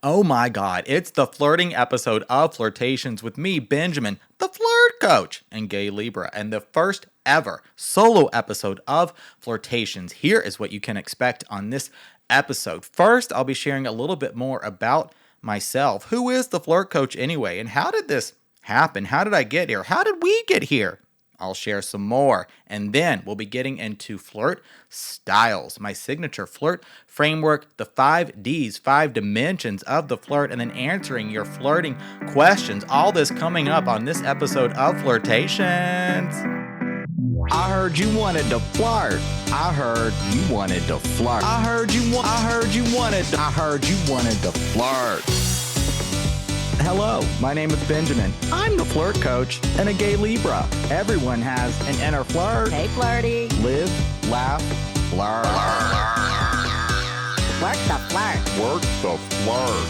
Oh my God, it's the flirting episode of Flirtations with me, Benjamin, the Flirt Coach, and Gay Libra, and the first ever solo episode of Flirtations. Here is what you can expect on this episode. First, I'll be sharing a little bit more about myself. Who is the Flirt Coach anyway, and how did this happen? How did I get here? How did we get here? I'll share some more. And then we'll be getting into flirt styles, my signature flirt framework, the 5 Ds, 5 dimensions of the flirt, and then answering your flirting questions. All this coming up on this episode of Flirtations. I heard you wanted to flirt. I heard you wanted to flirt. I heard you wanted to flirt. Hello, my name is Benjamin. I'm the Flirt Coach and a gay Libra. Everyone has an inner flirt. Hey, Flirty. Live, laugh, flirt. Work the flirt. Work the flirt.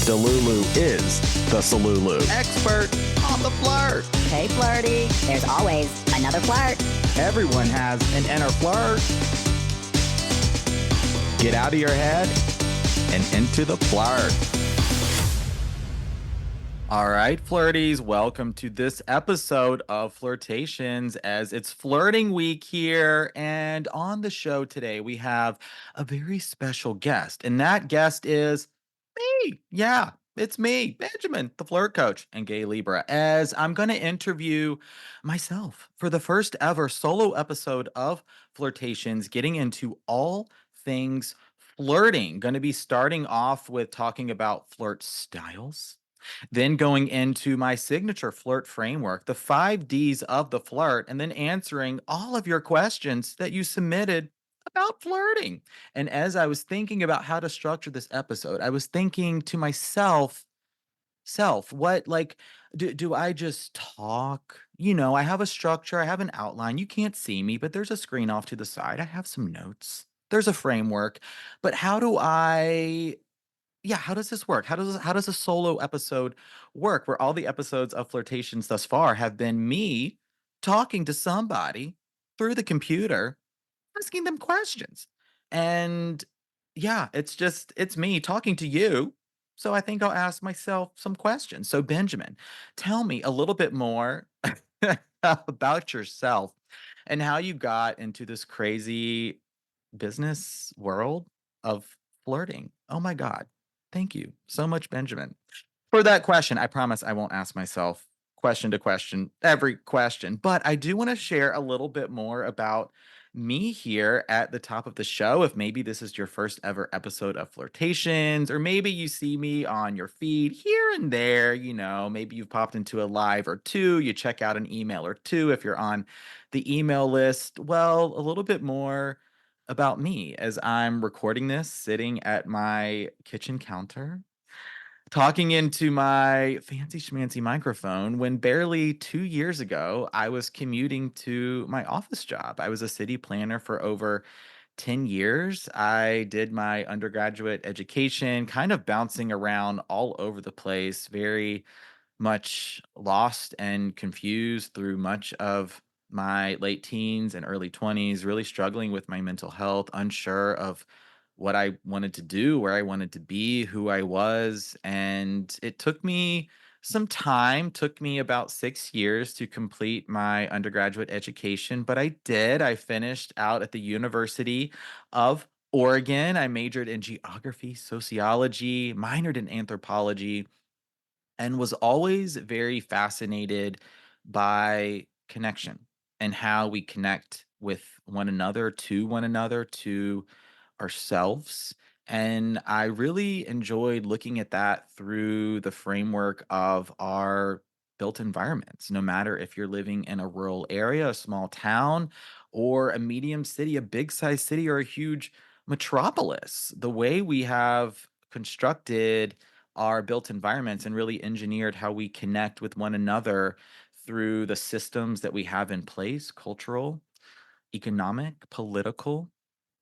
Delulu is the Salulu. Expert on the flirt. Hey, Flirty. There's always another flirt. Everyone has an inner flirt. Get out of your head and into the flirt. All right, flirties, welcome to this episode of Flirtations as it's flirting week here. And on the show today, we have a very special guest, and that guest is me. Yeah, it's me, Benjamin, the Flirt Coach and Gay Libra, as I'm going to interview myself for the first ever solo episode of Flirtations, getting into all things flirting. Going to be starting off with talking about flirt styles, then going into my signature flirt framework, the 5 Ds of the flirt, and then answering all of your questions that you submitted about flirting. And as I was thinking about how to structure this episode, I was thinking to myself, what like do I just talk? I have a structure, I have an outline. You can't see me, but there's a screen off to the side. I have some notes. There's a framework. But how does this work? How does a solo episode work where all the episodes of Flirtations thus far have been me talking to somebody through the computer, asking them questions. And yeah, it's me talking to you. So I think I'll ask myself some questions. So Benjamin, tell me a little bit more about yourself and how you got into this crazy business world of flirting. Oh my God. Thank you so much, Benjamin. For that question, I promise I won't ask myself question to question every question, but I do want to share a little bit more about me here at the top of the show. If maybe this is your first ever episode of Flirtations, or maybe you see me on your feed here and there, maybe you've popped into a live or two, you check out an email or two if you're on the email list. Well, a little bit more about me as I'm recording this sitting at my kitchen counter, talking into my fancy schmancy microphone when barely 2 years ago, I was commuting to my office job. I was a city planner for over 10 years. I did my undergraduate education, kind of bouncing around all over the place, very much lost and confused through much of my late teens and early 20s, really struggling with my mental health, unsure of what I wanted to do, where I wanted to be, who I was. And it took me some time, took me about 6 years to complete my undergraduate education, but I did. I finished out at the University of Oregon. I majored in geography, sociology, minored in anthropology, and was always very fascinated by connection and how we connect with one another, to ourselves. And I really enjoyed looking at that through the framework of our built environments, no matter if you're living in a rural area, a small town, or a medium city, a big size city, or a huge metropolis. The way we have constructed our built environments and really engineered how we connect with one another through the systems that we have in place, cultural, economic, political,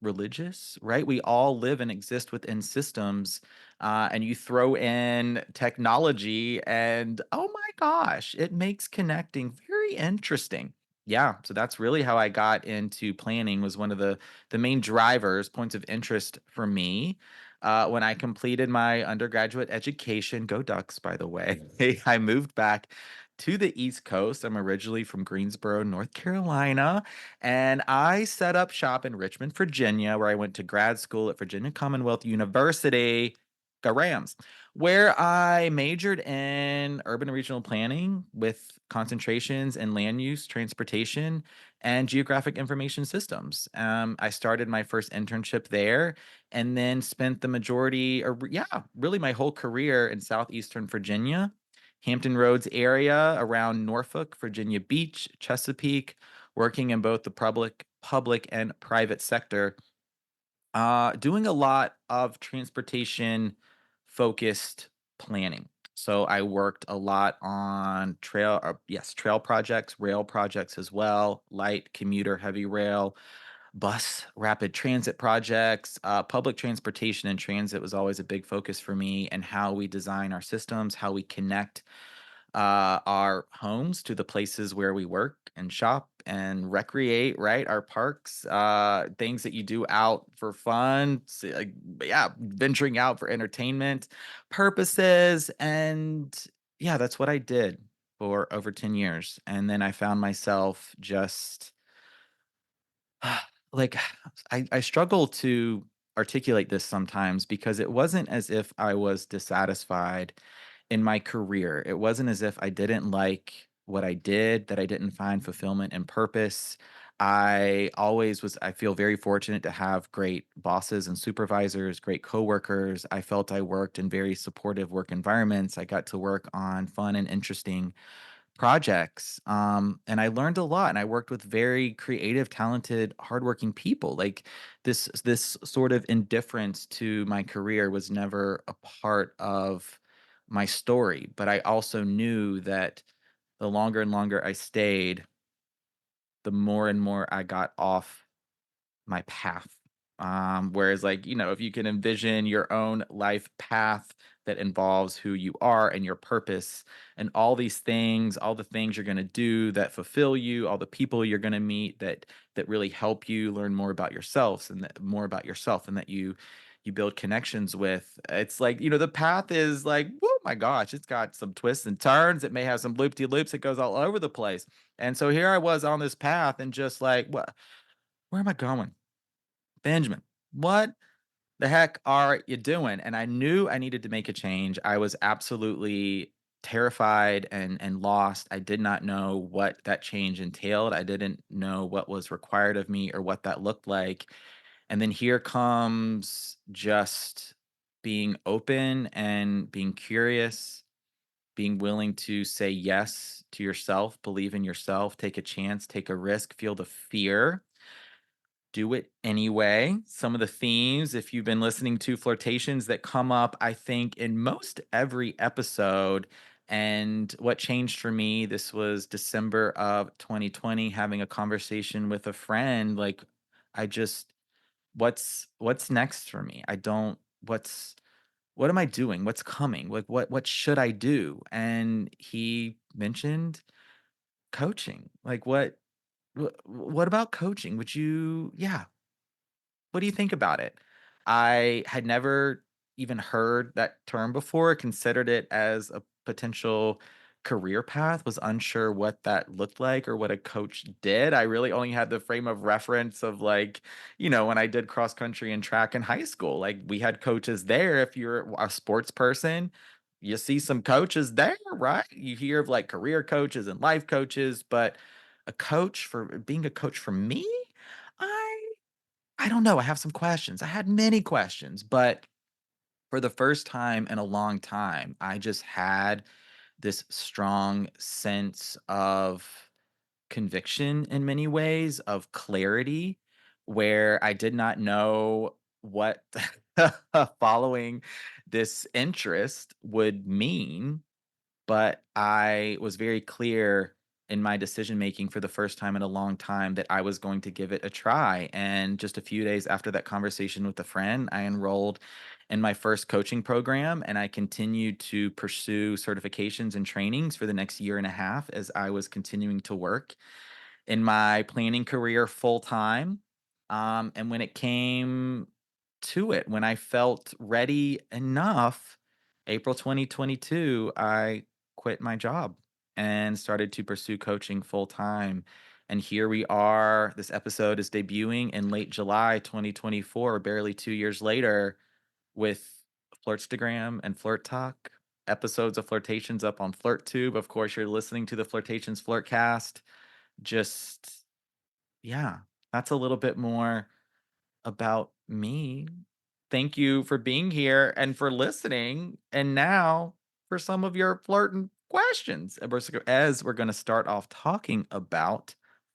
religious, right? We all live and exist within systems. And you throw in technology, and oh my gosh, it makes connecting very interesting. Yeah, so that's really how I got into planning, was one of the main drivers, points of interest for me. When I completed my undergraduate education, go Ducks, by the way, I moved back to the East Coast. I'm originally from Greensboro, North Carolina, and I set up shop in Richmond, Virginia, where I went to grad school at Virginia Commonwealth University. Go Rams, where I majored in urban and regional planning with concentrations in land use, transportation, and geographic information systems. I started my first internship there and then spent the majority, or yeah, really my whole career in southeastern Virginia, Hampton Roads area around Norfolk, Virginia Beach, Chesapeake, working in both the public and private sector, doing a lot of transportation focused planning. So I worked a lot on trail projects, rail projects as well, light commuter, heavy rail, bus rapid transit projects. Public transportation and transit was always a big focus for me, and how we design our systems, how we connect our homes to the places where we work and shop and recreate, right? Our parks, things that you do out for fun, yeah, venturing out for entertainment purposes. And yeah, that's what I did for over 10 years. And then I found myself just like I struggle to articulate this sometimes, because it wasn't as if I was dissatisfied in my career. It wasn't as if I didn't like what I did, that I didn't find fulfillment and purpose. I feel very fortunate to have great bosses and supervisors, great coworkers. I felt I worked in very supportive work environments. I got to work on fun and interesting projects. And I learned a lot, and I worked with very creative, talented, hardworking people. Like this sort of indifference to my career was never a part of my story. But I also knew that the longer and longer I stayed, the more and more I got off my path. Whereas, like, if you can envision your own life path that involves who you are and your purpose and all these things, all the things you're going to do that fulfill you, all the people you're going to meet that really help you learn more about yourselves, and that you build connections with. It's like, the path is like, oh my gosh, it's got some twists and turns. It may have some loop de loops. It goes all over the place. And so here I was on this path, and just like, what? Where am I going? Benjamin, what the heck are you doing? And I knew I needed to make a change. I was absolutely terrified and lost. I did not know what that change entailed. I didn't know what was required of me or what that looked like. And then here comes just being open and being curious, being willing to say yes to yourself, believe in yourself, take a chance, take a risk, feel the fear, do it anyway. Some of the themes, if you've been listening to Flirtations, that come up, I think, in most every episode. And what changed for me, this was December of 2020, having a conversation with a friend. Like, I just, what's next for me? I don't, what am I doing? What's coming? Like, what should I do? And he mentioned coaching. Like, what about coaching? Yeah, what do you think about it? I had never even heard that term before, considered it as a potential career path, was unsure what that looked like or what a coach did. I really only had the frame of reference of, like, when I did cross country and track in high school, like we had coaches there. If you're a sports person, you see some coaches there, right? You hear of like career coaches and life coaches, but being a coach for me, I I don't know, I have some questions. I had many questions, but for the first time in a long time, I just had this strong sense of conviction in many ways, of clarity, where I did not know what following this interest would mean, but I was very clear in my decision making for the first time in a long time that I was going to give it a try. And just a few days after that conversation with a friend, I enrolled in my first coaching program, and I continued to pursue certifications and trainings for the next year and a half as I was continuing to work in my planning career full time. And when it came to it. When I felt ready enough, April 2022, I quit my job and started to pursue coaching full time. And here we are. This episode is debuting in late July 2024, barely 2 years later, with Flirtstagram and Flirt Talk, episodes of Flirtations up on FlirtTube. Of course, you're listening to the Flirtations Flirtcast. Just, yeah, that's a little bit more about me. Thank you for being here and for listening. And now for some of your flirting questions. As we're going to start off talking about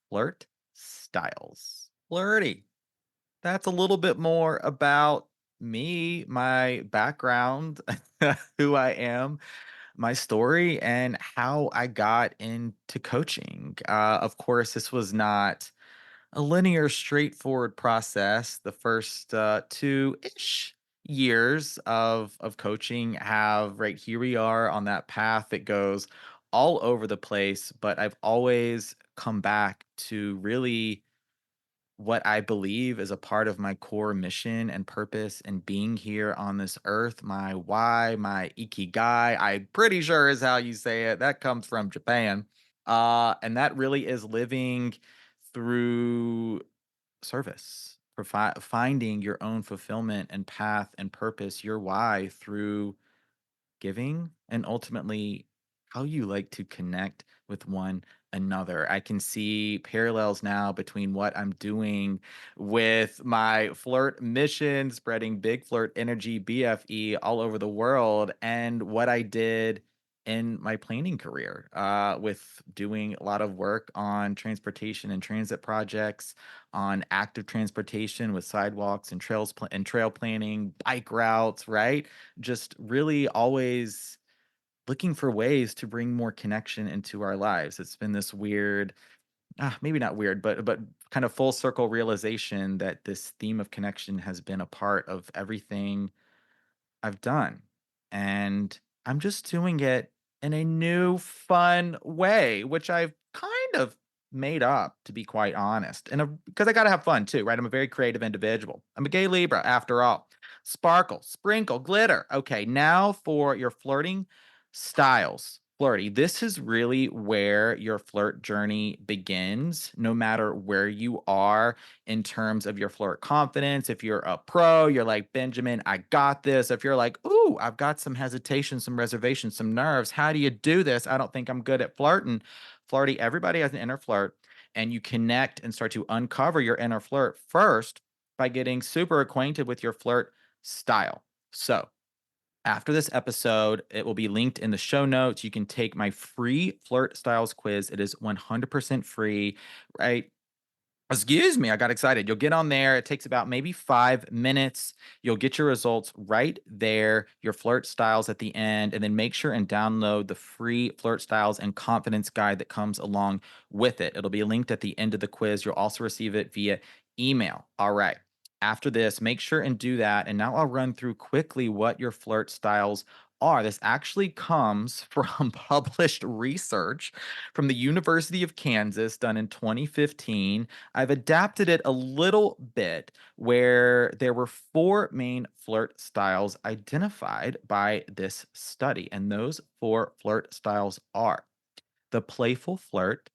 flirt styles. Flirty. That's a little bit more about me, my background, who I am, my story, and how I got into coaching. Of course, this was not a linear, straightforward process. The first 2-ish years of coaching have right here we are on that path that goes all over the place, but I've always come back to really what I believe is a part of my core mission and purpose and being here on this earth, my why, my ikigai, I'm pretty sure is how you say it. That comes from Japan. And that really is living through service, finding your own fulfillment and path and purpose, your why through giving and ultimately how you like to connect with one another. I can see parallels now between what I'm doing with my flirt mission, spreading big flirt energy, BFE, all over the world, and what I did in my planning career with doing a lot of work on transportation and transit projects, on active transportation with sidewalks and and trail planning, bike routes, right? Just really always looking for ways to bring more connection into our lives. It's been this weird, maybe not weird, but kind of full circle realization that this theme of connection has been a part of everything I've done. And I'm just doing it in a new, fun way, which I've kind of made up, to be quite honest. And because I got to have fun too, right? I'm a very creative individual. I'm a gay Libra, after all. Sparkle, sprinkle, glitter. Okay, now for your flirting styles. Flirty. This is really where your flirt journey begins, no matter where you are in terms of your flirt confidence. If you're a pro, you're like, Benjamin, I got this. If you're like, ooh, I've got some hesitation, some reservation, some nerves. How do you do this? I don't think I'm good at flirting. Flirty, everybody has an inner flirt, and you connect and start to uncover your inner flirt first by getting super acquainted with your flirt style. So, after this episode, it will be linked in the show notes. You can take my free flirt styles quiz. It is 100% free, right? Excuse me, I got excited. You'll get on there. It takes about maybe 5 minutes. You'll get your results right there, your flirt styles at the end, and then make sure and download the free flirt styles and confidence guide that comes along with it. It'll be linked at the end of the quiz. You'll also receive it via email. All right. After this, make sure and do that. And now I'll run through quickly what your flirt styles are. This actually comes from published research from the University of Kansas done in 2015. I've adapted it a little bit where there were four main flirt styles identified by this study. And those four flirt styles are the playful flirt,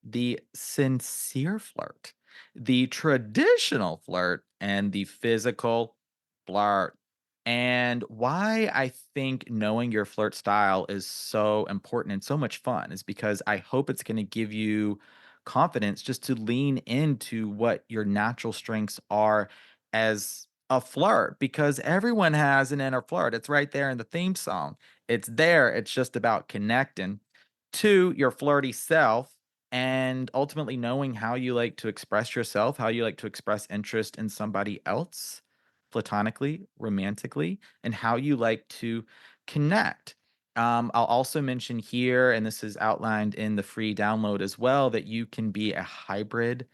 the sincere flirt, the traditional flirt, and the physical flirt. And why I think knowing your flirt style is so important and so much fun is because I hope it's going to give you confidence just to lean into what your natural strengths are as a flirt because everyone has an inner flirt. It's right there in the theme song. It's there. It's just about connecting to your flirty self and ultimately knowing how you like to express yourself, how you like to express interest in somebody else platonically, romantically, and how you like to connect. I'll also mention here, and this is outlined in the free download as well, that you can be a hybrid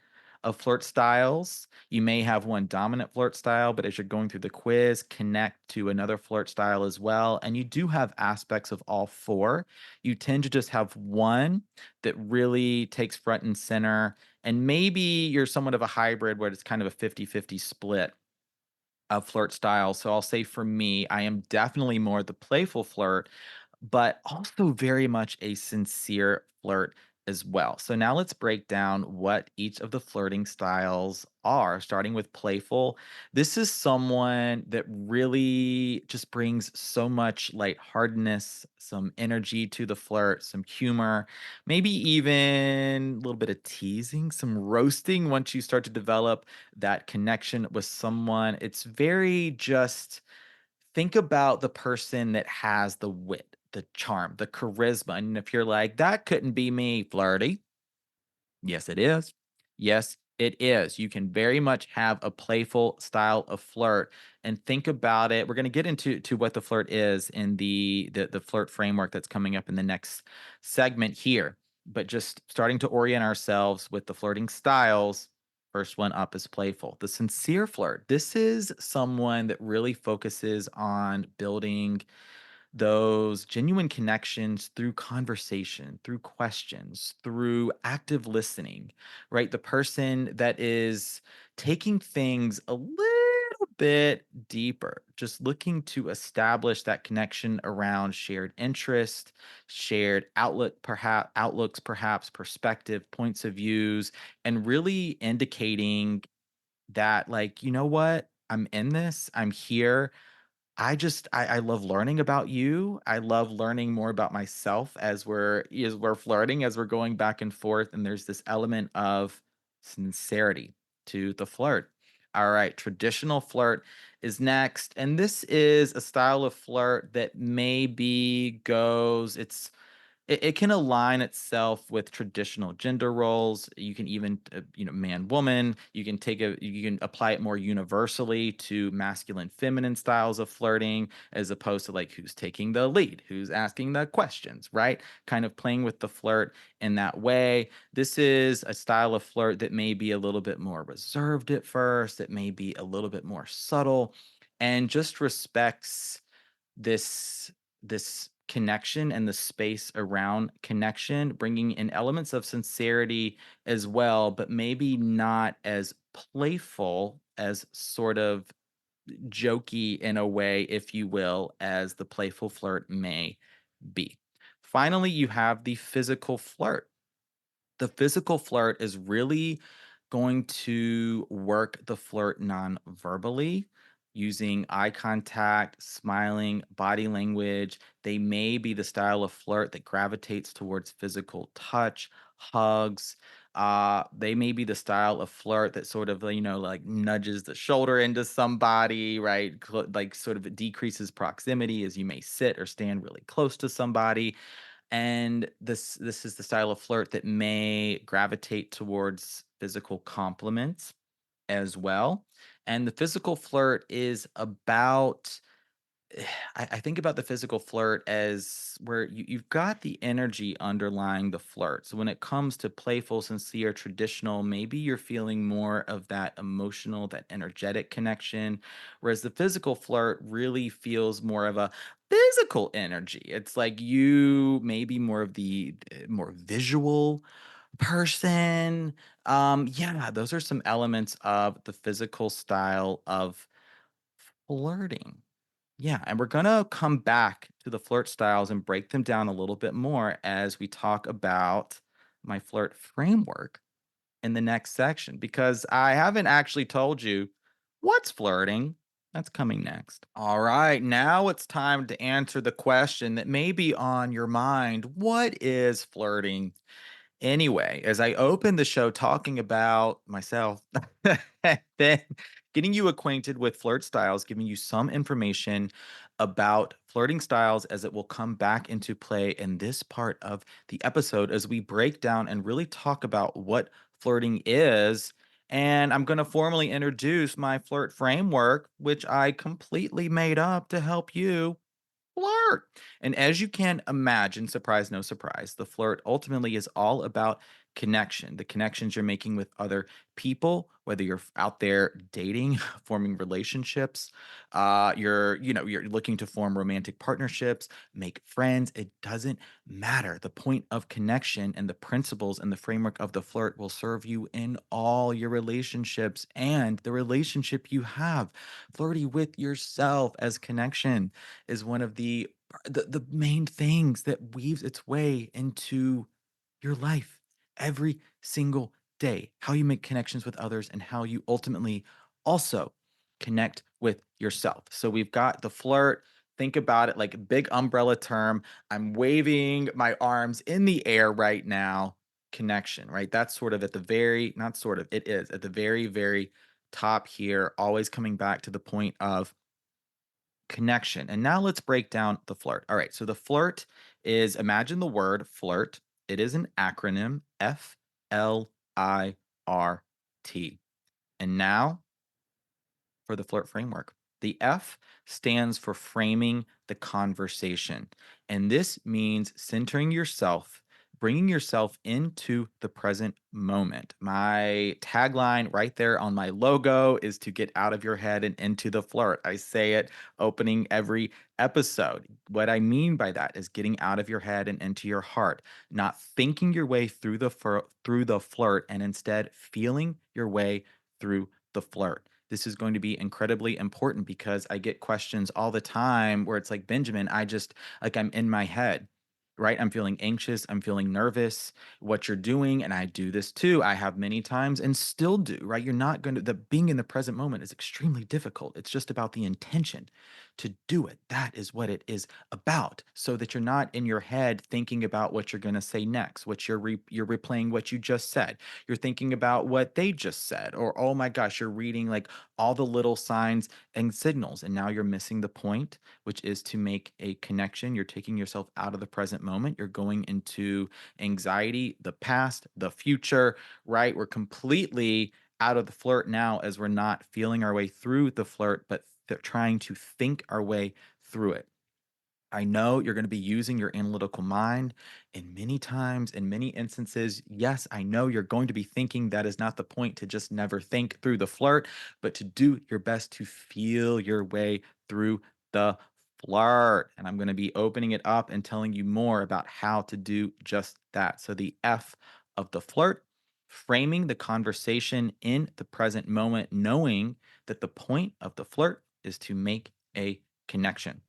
of flirt styles. You may have one dominant flirt style, but as you're going through the quiz, connect to another flirt style as well. And you do have aspects of all four. You tend to just have one that really takes front and center. And maybe you're somewhat of a hybrid where it's kind of a 50-50 split of flirt style. So I'll say for me, I am definitely more the playful flirt, but also very much a sincere flirt as well. So now let's break down what each of the flirting styles are, starting with playful. This is someone that really just brings so much lightheartedness, some energy to the flirt, some humor, maybe even a little bit of teasing, some roasting once you start to develop that connection with someone. It's very just think about the person that has the wit, the charm, the charisma. And if you're like, that couldn't be me, flirty. Yes, it is. Yes, it is. You can very much have a playful style of flirt and think about it. We're going to get into what the flirt is in the flirt framework that's coming up in the next segment here. But just starting to orient ourselves with the flirting styles. First one up is playful. The sincere flirt. This is someone that really focuses on building those genuine connections through conversation, through questions, through active listening, right? The person that is taking things a little bit deeper, just looking to establish that connection around shared interest, shared outlooks, perhaps perspective, points of views, and really indicating that, like, you know what? I'm in this, I'm here, I love learning about you. I love learning more about myself as we're flirting, as we're going back and forth, and there's this element of sincerity to the flirt. All right, traditional flirt is next, and this is a style of flirt that maybe goes it can align itself with traditional gender roles. You can even, man, woman. You can apply it more universally to masculine, feminine styles of flirting, as opposed to like who's taking the lead, who's asking the questions, right? Kind of playing with the flirt in that way. This is a style of flirt that may be a little bit more reserved at first. It may be a little bit more subtle, and just respects this this connection and the space around connection, bringing in elements of sincerity as well, but maybe not as playful, as sort of jokey in a way, if you will, as the playful flirt may be. Finally, you have the physical flirt. The physical flirt is really going to work the flirt non-verbally using eye contact, smiling, body language. They may be the style of flirt that gravitates towards physical touch, hugs. They may be the style of flirt that sort of, like nudges the shoulder into somebody, right? Like sort of decreases proximity as you may sit or stand really close to somebody, and this is the style of flirt that may gravitate towards physical compliments as well. And the physical flirt is about I think about the physical flirt as where you've got the energy underlying the flirt. So when it comes to playful, sincere, traditional, maybe you're feeling more of that emotional, that energetic connection. Whereas the physical flirt really feels more of a physical energy. It's like you maybe more of the more visual person. Yeah, those are some elements of the physical style of flirting. Yeah, and we're gonna come back to the flirt styles and break them down a little bit more as we talk about my flirt framework in the next section because I haven't actually told you what's flirting. That's coming next. All right, now it's time to answer the question that may be on your mind. What is flirting? Anyway, as I open the show talking about myself, then getting you acquainted with flirt styles, giving you some information about flirting styles as it will come back into play in this part of the episode as we break down and really talk about what flirting is. And I'm going to formally introduce my flirt framework, which I completely made up to help you flirt. And as you can imagine, surprise, no surprise, the flirt ultimately is all about connection, the connections you're making with other people, whether you're out there dating, forming relationships, you're looking to form romantic partnerships, make friends. It doesn't matter. The point of connection and the principles and the framework of the flirt will serve you in all your relationships and the relationship you have. Flirty with yourself as connection is one of the main things that weaves its way into your life every single day, how you make connections with others and how you ultimately also connect with yourself. So we've got the flirt. Think about it like a big umbrella term. I'm waving my arms in the air right now. Connection, right? That's sort of at the very, not sort of, it is at the very, very top here, always coming back to the point of connection. And now let's break down the flirt. All right. So the flirt is imagine the word flirt. It is an acronym F.L.I.R.T. And now for the flirt framework. The F stands for framing the conversation. And this means centering yourself, bringing yourself into the present moment. My tagline right there on my logo is to get out of your head and into the flirt. I say it opening every episode. What I mean by that is getting out of your head and into your heart, not thinking your way through through the flirt and instead feeling your way through the flirt. This is going to be incredibly important because I get questions all the time where it's like, Benjamin, I'm in my head, right? I'm feeling anxious. I'm feeling nervous. What you're doing, and I do this too. I have many times and still do, right? You're not going to, the being in the present moment is extremely difficult. It's just about the intention to do it. That is what it is about. So that you're not in your head thinking about what you're going to say next, you're replaying what you just said. You're thinking about what they just said, or oh my gosh, you're reading like all the little signs and signals. And now you're missing the point, which is to make a connection. You're taking yourself out of the present moment. You're going into anxiety, the past, the future, right? We're completely out of the flirt now as we're not feeling our way through the flirt, but trying to think our way through it. I know you're going to be using your analytical mind, and many times, in many instances, yes, I know you're going to be thinking that is not the point to just never think through the flirt, but to do your best to feel your way through the flirt. And I'm going to be opening it up and telling you more about how to do just that. So, the F of the flirt, framing the conversation in the present moment, knowing that the point of the flirt is to make a connection.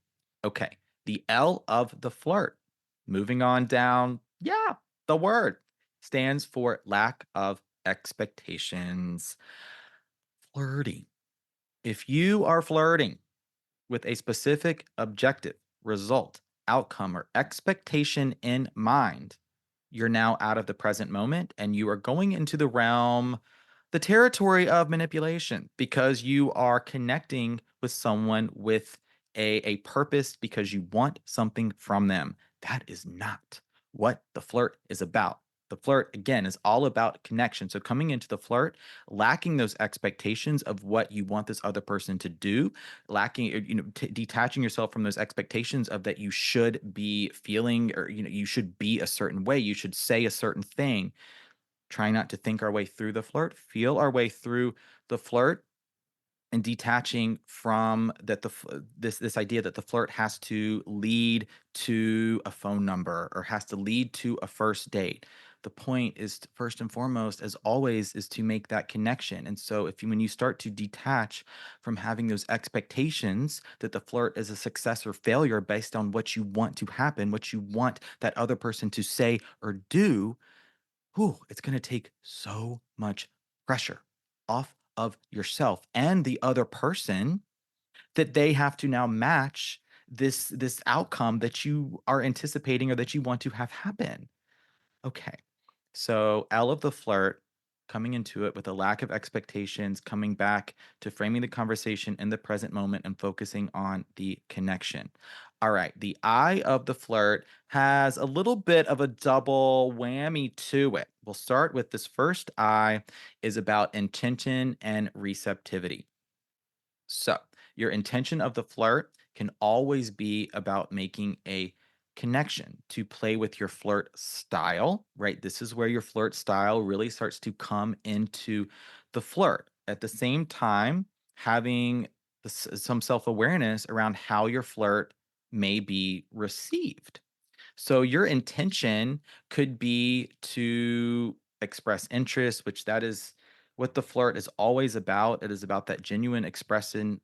Okay, the L of the flirt. Moving on down, yeah, the word stands for lack of expectations. Flirting. If you are flirting with a specific objective, result, outcome, or expectation in mind, you're now out of the present moment and you are going into the territory of manipulation because you are connecting with someone with a purpose because you want something from them. That is not what the flirt is about. The flirt, again, is all about connection. So coming into the flirt, lacking those expectations of what you want this other person to do, lacking, detaching yourself from those expectations of that you should be feeling or, you should be a certain way, you should say a certain thing, trying not to think our way through the flirt, feel our way through the flirt, and detaching from that this idea that the flirt has to lead to a phone number or has to lead to a first date. The point is first and foremost, as always, is to make that connection. And so when you start to detach from having those expectations that the flirt is a success or failure based on what you want to happen, what you want that other person to say or do, whew, it's going to take so much pressure off of yourself and the other person that they have to now match this outcome that you are anticipating or that you want to have happen. Okay. So L of the flirt, coming into it with a lack of expectations, coming back to framing the conversation in the present moment and focusing on the connection. All right. The I of the flirt has a little bit of a double whammy to it. We'll start with this first I is about intention and receptivity. So, your intention of the flirt can always be about making a connection, to play with your flirt style, right? This is where your flirt style really starts to come into the flirt. At the same time, having some self awareness around how your flirt may be received. So your intention could be to express interest, which that is what the flirt is always about. It is about that genuine expression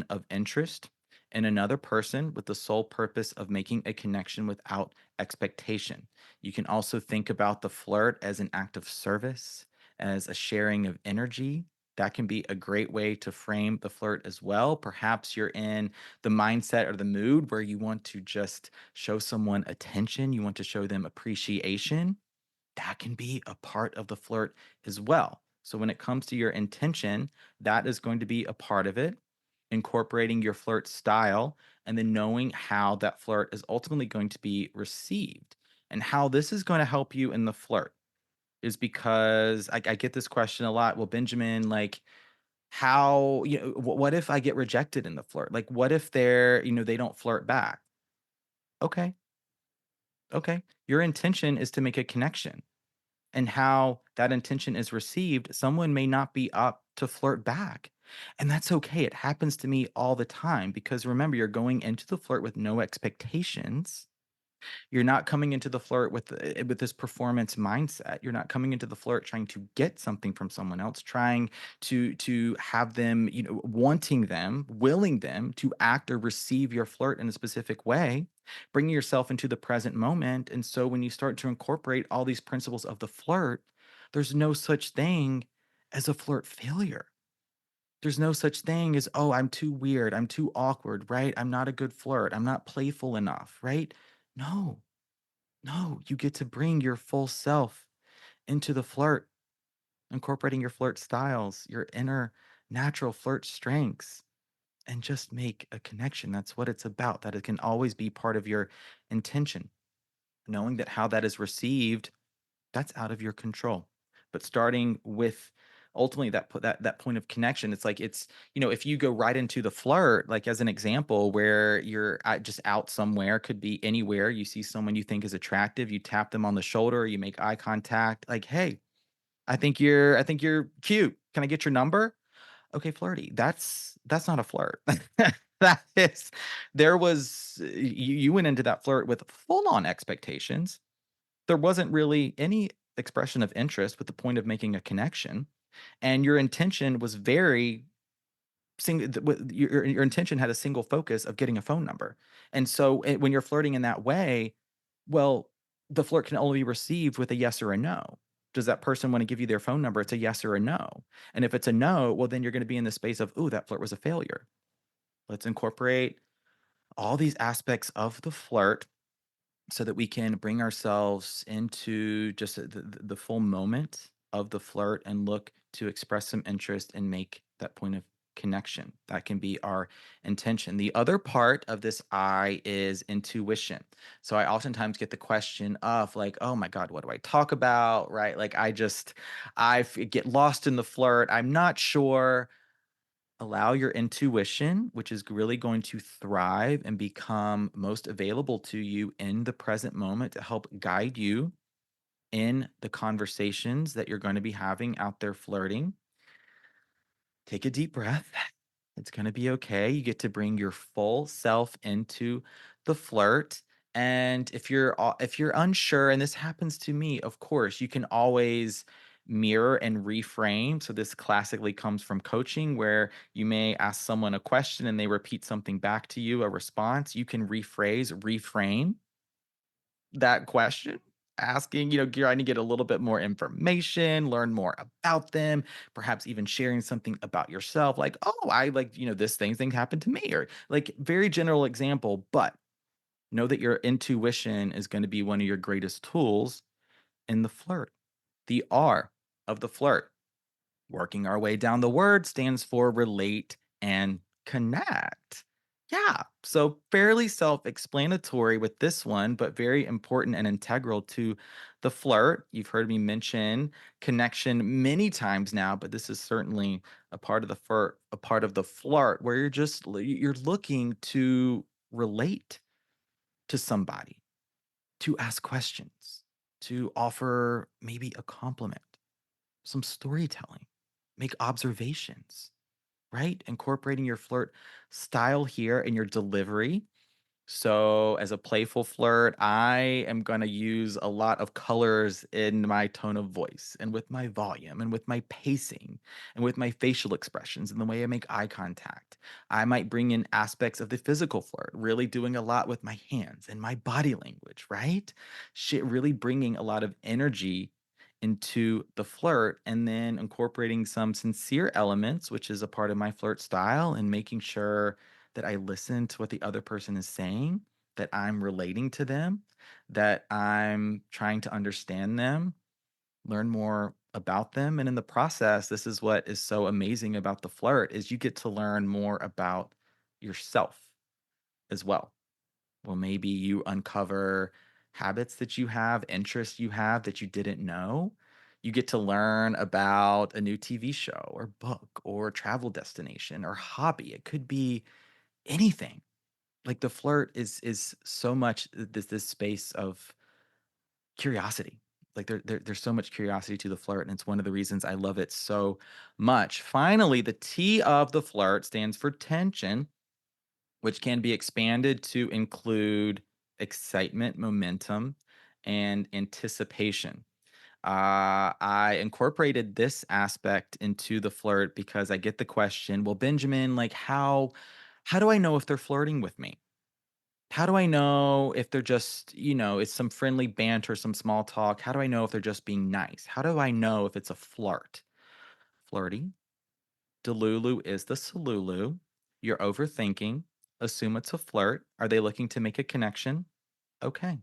of interest in another person with the sole purpose of making a connection without expectation. You can also think about the flirt as an act of service, as a sharing of energy. That can be a great way to frame the flirt as well. Perhaps you're in the mindset or the mood where you want to just show someone attention, you want to show them appreciation, that can be a part of the flirt as well. So when it comes to your intention, that is going to be a part of it. Incorporating your flirt style and then knowing how that flirt is ultimately going to be received and how this is going to help you in the flirt is because I get this question a lot. Well, Benjamin, like, how, what if I get rejected in the flirt? Like, what if they don't flirt back? Okay, okay. Your intention is to make a connection, and how that intention is received, someone may not be up to flirt back. And that's okay. It happens to me all the time because remember, you're going into the flirt with no expectations. You're not coming into the flirt with this performance mindset. You're not coming into the flirt trying to get something from someone else, trying to have them, wanting them, willing them to act or receive your flirt in a specific way, bringing yourself into the present moment. And so when you start to incorporate all these principles of the flirt, there's no such thing as a flirt failure. There's no such thing as, oh, I'm too weird. I'm too awkward, right? I'm not a good flirt. I'm not playful enough, right? No, no, you get to bring your full self into the flirt, incorporating your flirt styles, your inner natural flirt strengths, and just make a connection. That's what it's about. That it can always be part of your intention. Knowing that how that is received, that's out of your control. But starting with ultimately that point of connection, it's like if you go right into the flirt, like as an example, where you're just out somewhere, could be anywhere, you see someone you think is attractive, you tap them on the shoulder, you make eye contact, like, hey, I think you're cute. Can I get your number? Okay, flirty. That's not a flirt. That is there was you went into that flirt with full on expectations. There wasn't really any expression of interest with the point of making a connection, and your intention was very your intention had a single focus of getting a phone number. And so, when you're flirting in that way, well, the flirt can only be received with a yes or a no. Does that person wanna give you their phone number? It's a yes or a no. And if it's a no, well, then you're gonna be in the space of, "Ooh, that flirt was a failure." Let's incorporate all these aspects of the flirt so that we can bring ourselves into just the full moment of the flirt and look to express some interest and make that point of connection. That can be our intention. The other part of this I is intuition. So I oftentimes get the question of like, oh my God, what do I talk about? Right. Like get lost in the flirt. I'm not sure. Allow your intuition, which is really going to thrive and become most available to you in the present moment to help guide you in the conversations that you're going to be having out there flirting. Take a deep breath. It's going to be okay. You get to bring your full self into the flirt. And if you're unsure, and this happens to me, of course, you can always mirror and reframe. So this classically comes from coaching where you may ask someone a question and they repeat something back to you, a response. You can reframe that question, asking, trying to get a little bit more information, learn more about them, perhaps even sharing something about yourself, like, "Oh, I like, this thing happened to me," or like very general example, but know that your intuition is going to be one of your greatest tools in the flirt. The R of the flirt, working our way down the word, stands for relate and connect. Yeah. So fairly self explanatory with this one, but very important and integral to the flirt. You've heard me mention connection many times now, but this is certainly a part of the flirt where you're looking to relate. to somebody, to ask questions, to offer maybe a compliment, some storytelling, make observations, right? Incorporating your flirt style here in your delivery. So, as a playful flirt, I am going to use a lot of colors in my tone of voice and with my volume and with my pacing and with my facial expressions and the way I make eye contact. I might bring in aspects of the physical flirt, really doing a lot with my hands and my body language, right? Shit, really bringing a lot of energy into the flirt and then incorporating some sincere elements, which is a part of my flirt style, and making sure that I listen to what the other person is saying, that I'm relating to them, that I'm trying to understand them, learn more about them. And in the process, this is what is so amazing about the flirt is you get to learn more about yourself as well. Well, maybe you uncover habits that you have, interests you have that you didn't know. You get to learn about a new TV show or book or travel destination or hobby. It could be anything. Like the flirt is so much this space of curiosity. Like there's so much curiosity to the flirt, and it's one of the reasons I love it so much. Finally, the T of the flirt stands for tension, which can be expanded to include excitement, momentum, and anticipation. I incorporated this aspect into the flirt because I get the question, well, Benjamin, like how do I know if they're flirting with me? How do I know if they're just, it's some friendly banter, some small talk? How do I know if they're just being nice? How do I know if it's a flirt? Flirty. Delulu is the Salulu. You're overthinking. Assume it's a flirt. Are they looking to make a connection? Okay.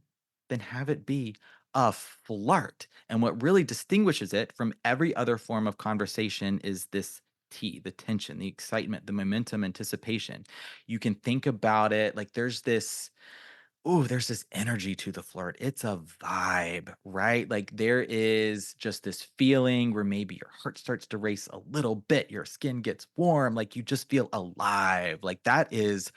Then have it be a flirt. And what really distinguishes it from every other form of conversation is this T, the tension, the excitement, the momentum, anticipation. You can think about it like there's this energy to the flirt. It's a vibe, right? Like there is just this feeling where maybe your heart starts to race a little bit, your skin gets warm, like you just feel alive. Like that is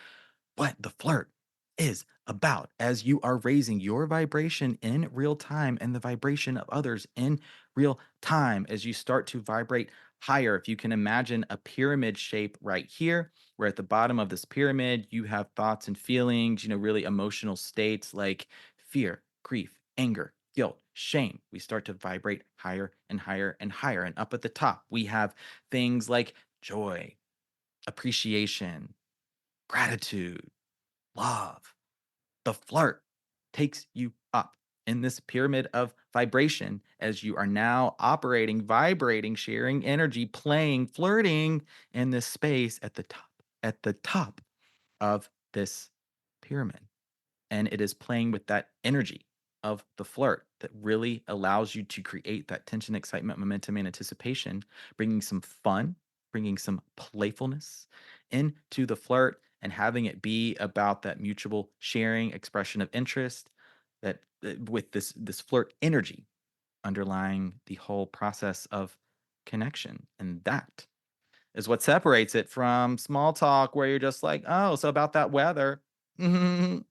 what the flirt is about as you are raising your vibration in real time and the vibration of others in real time as you start to vibrate higher. If you can imagine a pyramid shape right here, where at the bottom of this pyramid, you have thoughts and feelings, really emotional states like fear, grief, anger, guilt, shame. We start to vibrate higher and higher and higher. And up at the top, we have things like joy, appreciation, gratitude, love. The flirt takes you up in this pyramid of vibration as you are now operating, vibrating, sharing energy, playing, flirting in this space at the top of this pyramid. And it is playing with that energy of the flirt that really allows you to create that tension, excitement, momentum, and anticipation, bringing some fun, bringing some playfulness into the flirt, and having it be about that mutual sharing, expression of interest, that with this flirt energy underlying the whole process of connection. And that is what separates it from small talk where you're just like, oh, so about that weather. The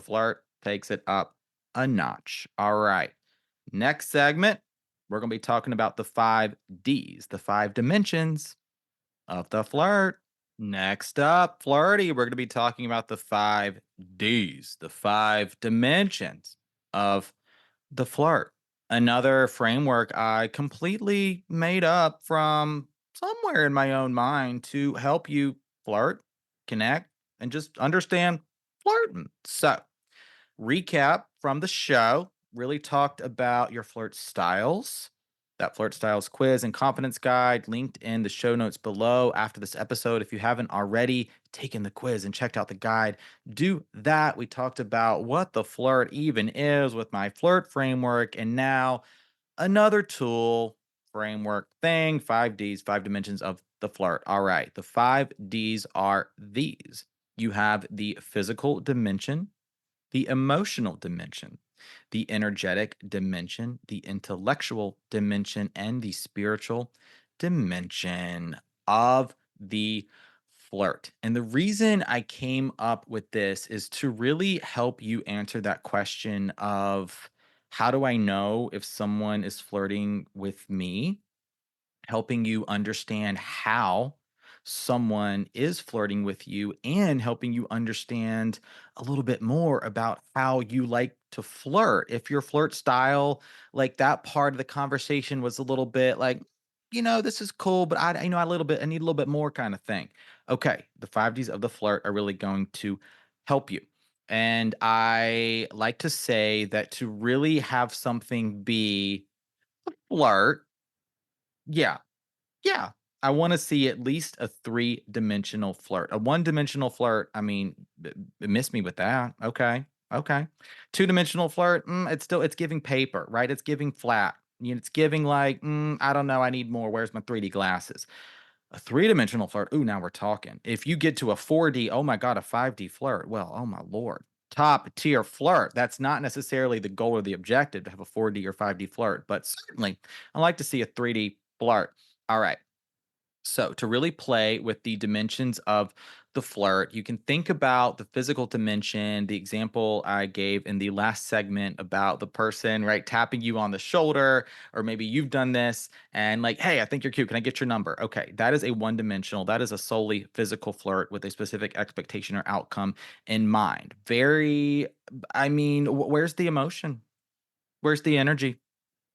flirt takes it up a notch. All right. Next segment, we're going to be talking about the 5 Ds, the 5 dimensions of the flirt. Next up, flirty, we're going to be talking about the 5 Ds, the 5 dimensions of the flirt. Another framework I completely made up from somewhere in my own mind to help you flirt, connect, and just understand flirting. So, recap from the show really talked about your flirt styles. That flirt styles quiz and confidence guide linked in the show notes below after this episode. If you haven't already taken the quiz and checked out the guide, do that. We talked about what the flirt even is with my flirt framework, and now another tool framework thing 5 Ds, 5 dimensions of the flirt. All right. The 5 Ds are these: you have the physical dimension, the emotional dimension, the energetic dimension, the intellectual dimension, and the spiritual dimension of the flirt. And the reason I came up with this is to really help you answer that question of how do I know if someone is flirting with me? Helping you understand how someone is flirting with you and helping you understand a little bit more about how you like to flirt. If your flirt style, like that part of the conversation was a little bit like, this is cool, but I need a little bit more kind of thing. Okay. The 5 Ds of the flirt are really going to help you. And I like to say that to really have something be flirt, yeah, yeah, I wanna see at least a three-dimensional flirt. A one-dimensional flirt, I mean, miss me with that. Okay, okay. Two-dimensional flirt, it's giving paper, right? It's giving flat. It's giving like, I don't know, I need more. Where's my 3D glasses? A three-dimensional flirt, ooh, now we're talking. If you get to a 4D, oh my god, a 5D flirt, well, oh my lord. Top tier flirt. That's not necessarily the goal or the objective to have a 4D or 5D flirt, but certainly I like to see a 3D flirt. All right. So, to really play with the dimensions of the flirt, you can think about the physical dimension, the example I gave in the last segment about the person, right, tapping you on the shoulder, or maybe you've done this and like, hey, I think you're cute. Can I get your number? Okay, that is a one dimensional, that is a solely physical flirt with a specific expectation or outcome in mind. Very, I mean, where's the emotion? Where's the energy?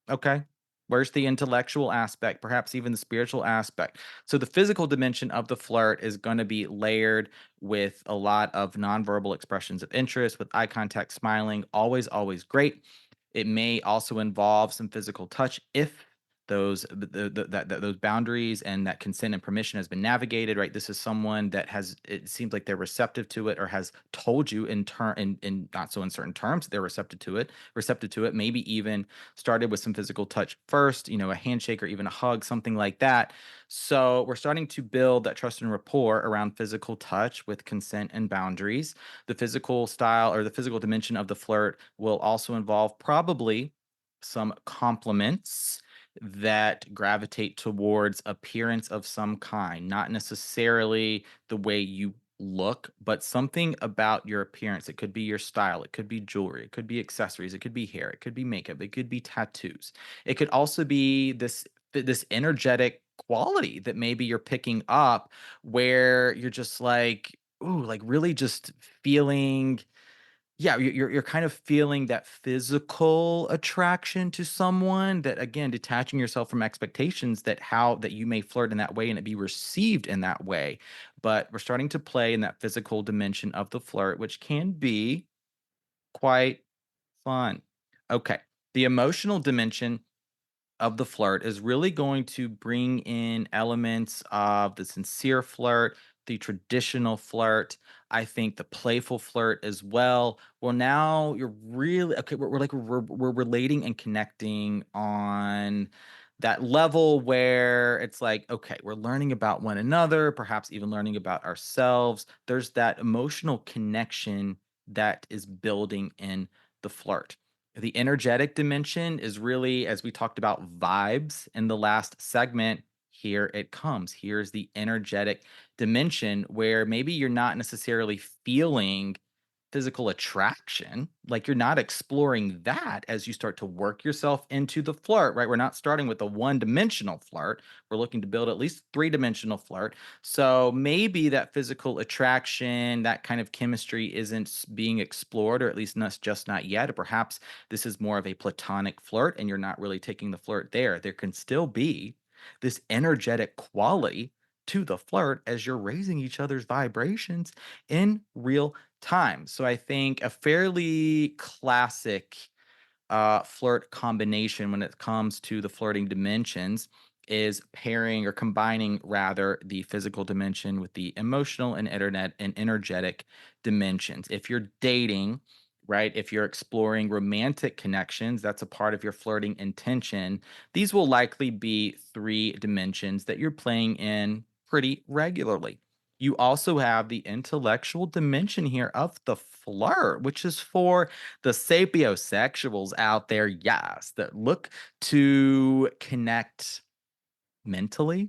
Okay. Where's the intellectual aspect, perhaps even the spiritual aspect? So, the physical dimension of the flirt is going to be layered with a lot of nonverbal expressions of interest, with eye contact, smiling, always, always great. It may also involve some physical touch if those boundaries and that consent and permission has been navigated, right? This is someone that has, it seems like they're receptive to it or has told you in turn in not so uncertain terms they're receptive to it, maybe even started with some physical touch first, a handshake or even a hug, something like that. So we're starting to build that trust and rapport around physical touch with consent and boundaries. The physical style or the physical dimension of the flirt will also involve probably some compliments that gravitate towards appearance of some kind, not necessarily the way you look, but something about your appearance. It could be your style, it could be jewelry, it could be accessories, it could be hair, it could be makeup, it could be tattoos. It could also be this energetic quality that maybe you're picking up where you're just like, ooh, like really just feeling, yeah, you're kind of feeling that physical attraction to someone that, again, detaching yourself from expectations that you may flirt in that way and it be received in that way. But we're starting to play in that physical dimension of the flirt, which can be quite fun. Okay. The emotional dimension of the flirt is really going to bring in elements of the sincere flirt, the traditional flirt. I think the playful flirt as well. Well, now you're really okay. We're relating and connecting on that level where it's like, okay, we're learning about one another, perhaps even learning about ourselves. There's that emotional connection that is building in the flirt. The energetic dimension is really, as we talked about vibes in the last segment, here it comes. Here's the energetic dimension where maybe you're not necessarily feeling physical attraction. Like you're not exploring that as you start to work yourself into the flirt, right? We're not starting with a one dimensional flirt. We're looking to build at least three-dimensional flirt. So maybe that physical attraction, that kind of chemistry isn't being explored, or at least not just not yet. Or perhaps this is more of a platonic flirt and you're not really taking the flirt there. There can still be this energetic quality to the flirt as you're raising each other's vibrations in real time. So I think a fairly classic flirt combination when it comes to the flirting dimensions is pairing or combining rather the physical dimension with the emotional and internet and energetic dimensions. If you're dating, right, if you're exploring romantic connections, that's a part of your flirting intention. These will likely be three dimensions that you're playing in pretty regularly. You also have the intellectual dimension here of the flirt, which is for the sapiosexuals out there, yes, that look to connect mentally,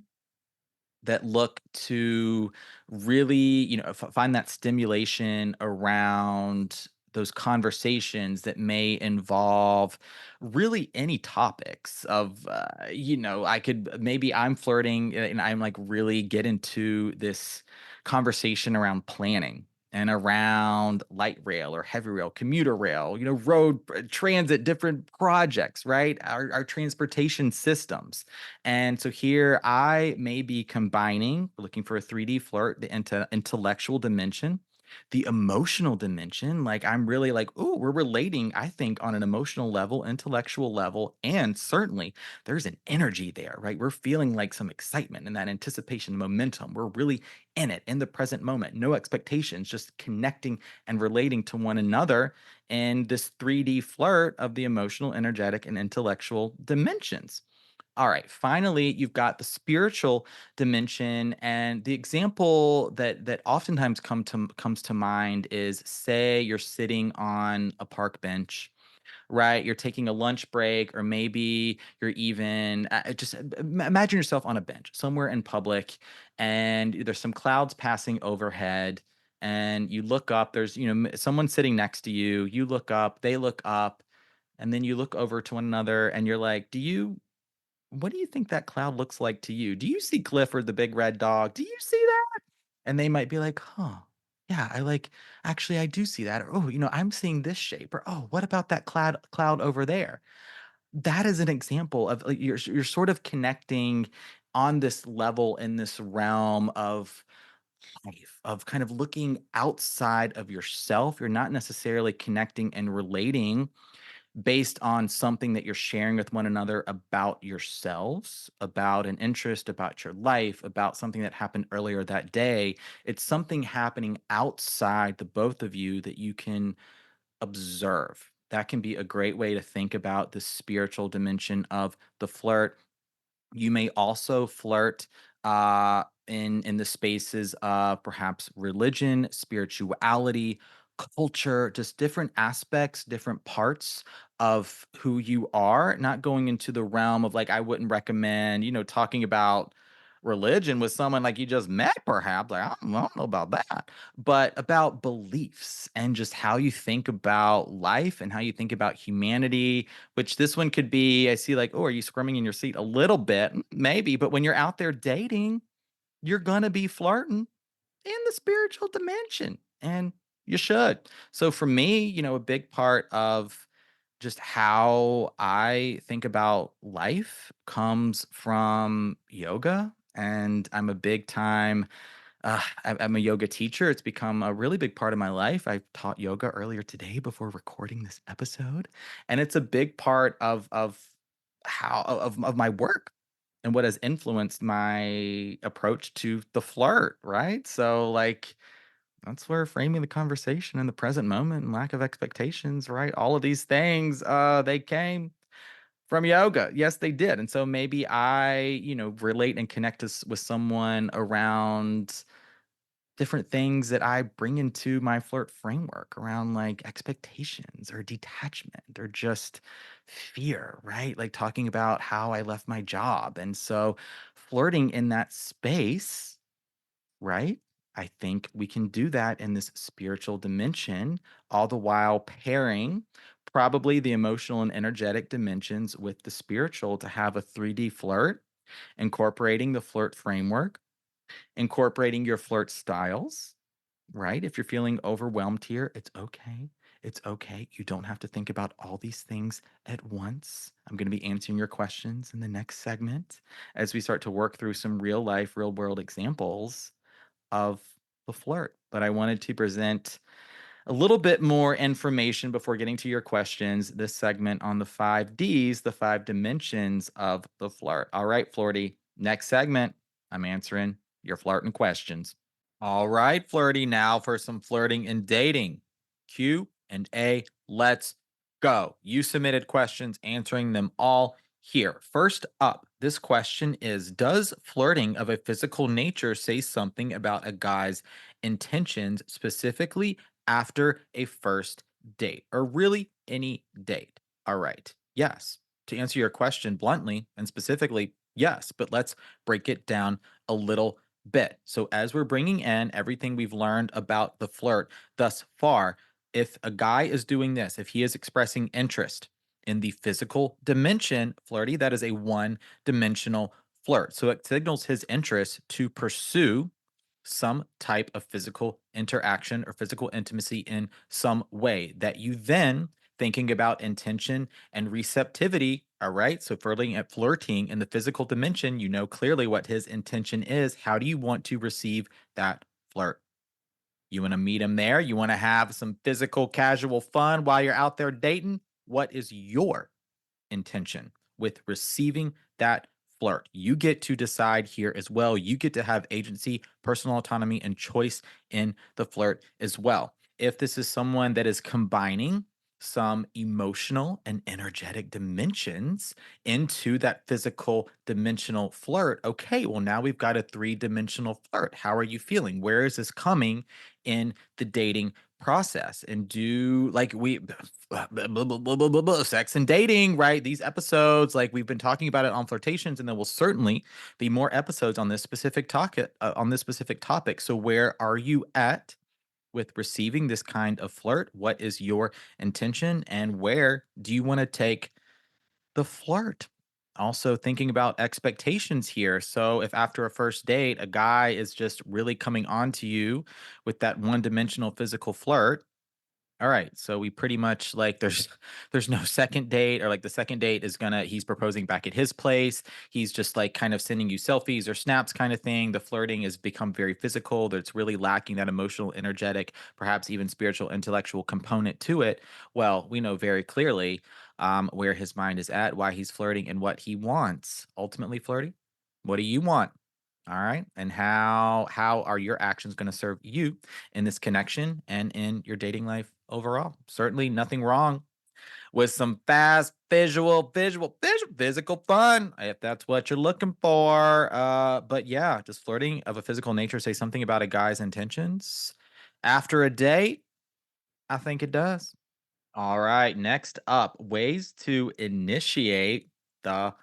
that look to really, find that stimulation around those conversations that may involve really any topics of, I could maybe I'm flirting and I'm like really get into this conversation around planning and around light rail or heavy rail, commuter rail, road transit, different projects, right? Our transportation systems. And so here I may be combining, looking for a 3D flirt, the intellectual dimension, the emotional dimension. Like I'm really like, oh, we're relating, I think, on an emotional level, intellectual level, and certainly there's an energy there, right? We're feeling like some excitement and that anticipation, momentum. We're really in it in the present moment, no expectations, just connecting and relating to one another in this 3D flirt of the emotional, energetic, and intellectual dimensions. All right, finally, you've got the spiritual dimension, and the example that oftentimes comes to mind is, say you're sitting on a park bench, right? You're taking a lunch break, or maybe you're even just imagine yourself on a bench somewhere in public, and there's some clouds passing overhead, and you look up. There's someone sitting next to you. You look up, they look up, and then you look over to one another, and you're like, "Do you?" What do you think that cloud looks like to you? Do you see Clifford the big red dog? Do you see that? And they might be like, huh, yeah, actually, I do see that. Or, oh, I'm seeing this shape. Or, oh, what about that cloud over there? That is an example of like, you're sort of connecting on this level in this realm of life, of kind of looking outside of yourself. You're not necessarily connecting and relating based on something that you're sharing with one another about yourselves, about an interest, about your life, about something that happened earlier that day. It's something happening outside the both of you that you can observe. That can be a great way to think about the spiritual dimension of the flirt. You may also flirt in the spaces of perhaps religion, spirituality, culture, just different aspects, different parts of who you are. Not going into the realm of like I wouldn't recommend, talking about religion with someone like you just met, perhaps. Like I don't know about that, but about beliefs and just how you think about life and how you think about humanity, which this one could be, I see like, oh, are you squirming in your seat a little bit? Maybe, but when you're out there dating, you're gonna be flirting in the spiritual dimension, and you should. So for me, a big part of just how I think about life comes from yoga, and I'm a big time I'm a yoga teacher. It's become a really big part of my life. I taught yoga earlier today before recording this episode, and it's a big part of how of my work and what has influenced my approach to the flirt, right? So like that's where framing the conversation in the present moment and lack of expectations, right? All of these things they came from yoga. Yes, they did. And so maybe I, relate and connect with someone around different things that I bring into my flirt framework around like expectations or detachment or just fear, right? Like talking about how I left my job. And so flirting in that space, right? I think we can do that in this spiritual dimension, all the while pairing probably the emotional and energetic dimensions with the spiritual to have a 3D flirt, incorporating the flirt framework, incorporating your flirt styles, right? If you're feeling overwhelmed here, it's okay. It's okay. You don't have to think about all these things at once. I'm going to be answering your questions in the next segment as we start to work through some real life, real world examples of the flirt. But I wanted to present a little bit more information before getting to your questions. This segment on the 5Ds, the 5 dimensions of the flirt. All right, Flirty. Next segment, I'm answering your flirting questions. All right, Flirty. Now for some flirting and dating. Q and A. Let's go. You submitted questions, answering them all here. First up, this question is: does flirting of a physical nature say something about a guy's intentions, specifically after a first date, or really any date? All right. Yes. To answer your question bluntly and specifically, Yes, but let's break it down a little bit. So, as we're bringing in everything we've learned about the flirt thus far, if a guy is doing this, if he is expressing interest in the physical dimension, flirty, that is a one dimensional flirt. So, it signals his interest to pursue some type of physical interaction or physical intimacy in some way that you then thinking about intention and receptivity. All right. So flirting in the physical dimension, you know clearly what his intention is. How do you want to receive that flirt? You want to meet him there? You want to have some physical casual fun while you're out there dating? What is your intention with receiving that flirt? You get to decide here as well. You get to have agency, personal autonomy, and choice in the flirt as well. If this is someone that is combining some emotional and energetic dimensions into that physical dimensional flirt, okay, well, now we've got a three-dimensional flirt. How are you feeling? Where is this coming in the dating process? And do like we sex and dating, right? These episodes, like we've been talking about it on flirtations, and there will certainly be more episodes on this specific topic. So, where are you at with receiving this kind of flirt? What is your intention, and where do you want to take the flirt? Also, thinking about expectations here. So, if after a first date, a guy is just really coming on to you with that one dimensional physical flirt, all right, so we pretty much like there's no second date, or like the second date is gonna he's proposing back at his place. He's just like kind of sending you selfies or snaps kind of thing. The flirting has become very physical. That's really lacking that emotional, energetic, perhaps even spiritual, intellectual component to it. Well, we know very clearly where his mind is at, why he's flirting, and what he wants. Ultimately, flirting. What do you want? All right. And how are your actions going to serve you in this connection and in your dating life overall? Certainly nothing wrong with some fast physical fun if that's what you're looking for. But yeah, does flirting of a physical nature say something about a guy's intentions after a date? I think it does. All right, next up, ways to initiate the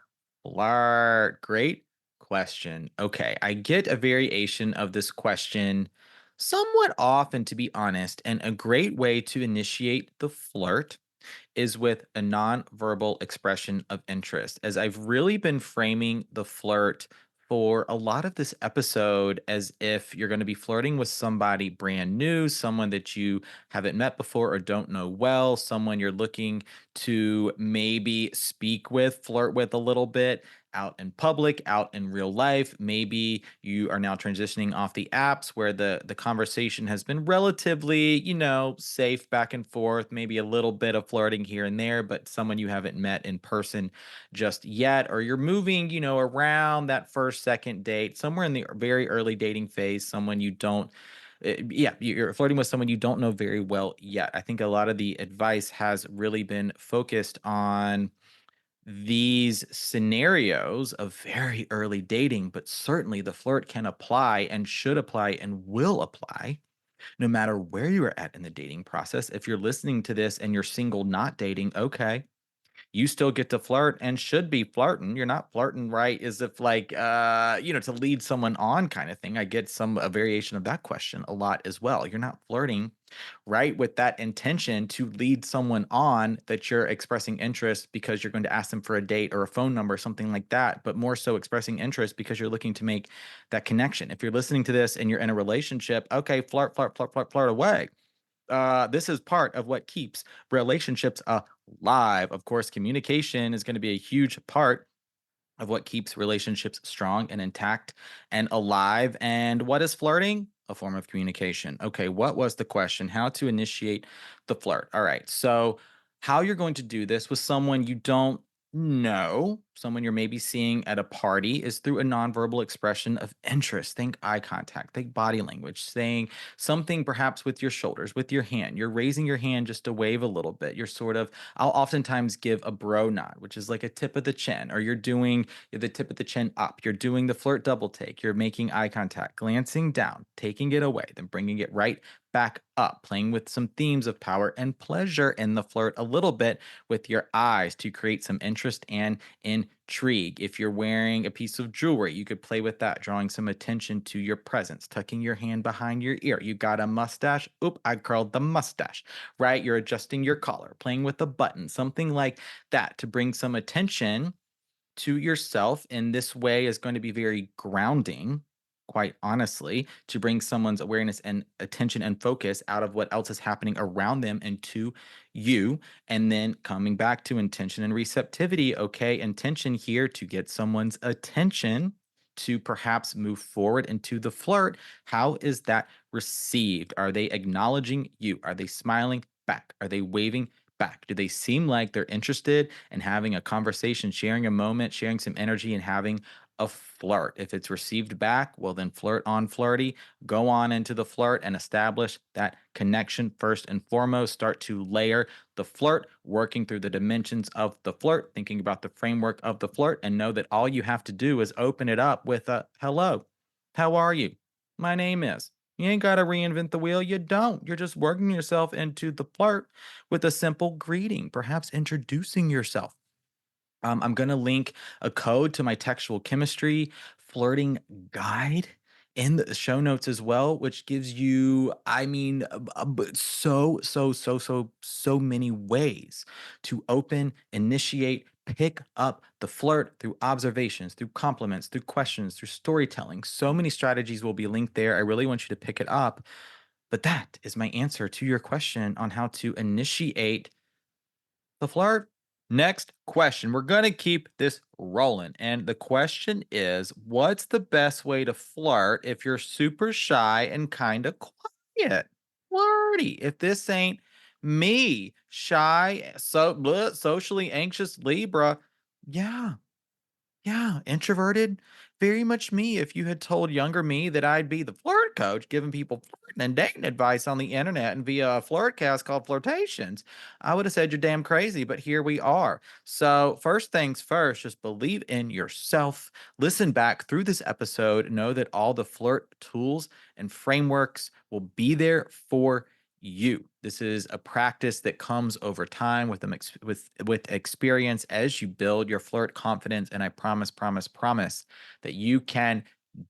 flirt. Great question. Okay, I get a variation of this question somewhat often, to be honest, and a great way to initiate the flirt is with a nonverbal expression of interest. As I've really been framing the flirt for a lot of this episode as if you're going to be flirting with somebody brand new, someone that you haven't met before or don't know well, someone you're looking to maybe speak with, flirt with a little bit out in public, out in real life. Maybe you are now transitioning off the apps where the conversation has been relatively, safe back and forth, maybe a little bit of flirting here and there, but someone you haven't met in person just yet, or you're moving, around that first second date, somewhere in the very early dating phase, someone you don't yeah, you're flirting with someone you don't know very well yet. I think a lot of the advice has really been focused on these scenarios of very early dating, but certainly the flirt can apply and should apply and will apply no matter where you are at in the dating process. If you're listening to this and you're single, not dating, okay, you still get to flirt and should be flirting. You're not flirting, right? As if like to lead someone on kind of thing. I get a variation of that question a lot as well. You're not flirting, right, with that intention to lead someone on, that you're expressing interest because you're going to ask them for a date or a phone number, something like that, but more so expressing interest because you're looking to make that connection. If you're listening to this and you're in a relationship, okay, flirt away. This is part of what keeps relationships alive. Of course, communication is going to be a huge part of what keeps relationships strong and intact and alive. And what is flirting? A form of communication. Okay, what was the question? How to initiate the flirt? All right, so how you're going to do this with someone you don't know, someone you're maybe seeing at a party, is through a nonverbal expression of interest. Think eye contact, think body language, saying something perhaps with your shoulders, with your hand. You're raising your hand just to wave a little bit. You're sort of, I'll oftentimes give a bro nod, which is like a tip of the chin, or you're doing the tip of the chin up. You're doing the flirt double take. You're making eye contact, glancing down, taking it away, then bringing it right back up, playing with some themes of power and pleasure in the flirt a little bit with your eyes to create some interest and intrigue. If you're wearing a piece of jewelry, you could play with that, drawing some attention to your presence, tucking your hand behind your ear. You got a mustache. Oop, I curled the mustache, right? You're adjusting your collar, playing with a button, something like that to bring some attention to yourself in this way is going to be very grounding, quite honestly, to bring someone's awareness and attention and focus out of what else is happening around them and to you. And then coming back to intention and receptivity. Okay, intention here to get someone's attention to perhaps move forward into the flirt. How is that received? Are they acknowledging you? Are they smiling back? Are they waving back? Do they seem like they're interested in having a conversation, sharing a moment, sharing some energy, and having a flirt? If it's received back, well, then flirt on flirty, go on into the flirt and establish that connection first and foremost. Start to layer the flirt, working through the dimensions of the flirt, thinking about the framework of the flirt, and know that all you have to do is open it up with a hello, how are you? My name is. You ain't got to reinvent the wheel. You don't. You're just working yourself into the flirt with a simple greeting, perhaps introducing yourself. I'm going to link a code to my textual chemistry flirting guide in the show notes as well, which gives you, I mean, so many ways to open, initiate, pick up the flirt through observations, through compliments, through questions, through storytelling. So many strategies will be linked there. I really want you to pick it up. But that is my answer to your question on how to initiate the flirt. Next question. We're going to keep this rolling. And the question is, what's the best way to flirt if you're super shy and kind of quiet? Flirty. If this ain't me, shy, socially anxious Libra, yeah, yeah, introverted, very much me. If you had told younger me that I'd be the flirt coach, giving people flirting and dating advice on the internet and via a flirtcast called Flirtations, I would have said you're damn crazy, but here we are. So, first things first, just believe in yourself. Listen back through this episode. Know that all the flirt tools and frameworks will be there for you. This is a practice that comes over time with with experience as you build your flirt confidence, and I promise that you can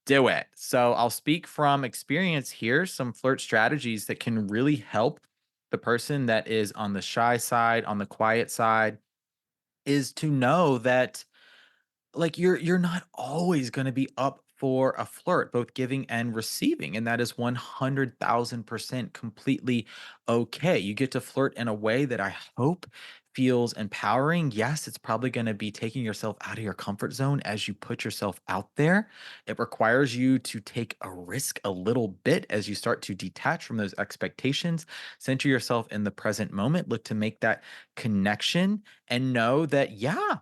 do it. So I'll speak from experience here, some flirt strategies that can really help the person that is on the shy side, on the quiet side, is to know that like you're not always going to be up for a flirt, both giving and receiving, and that is 100,000% completely okay. You get to flirt in a way that I hope feels empowering. Yes, it's probably going to be taking yourself out of your comfort zone as you put yourself out there. It requires you to take a risk a little bit as you start to detach from those expectations, center yourself in the present moment, look to make that connection, and know that yeah,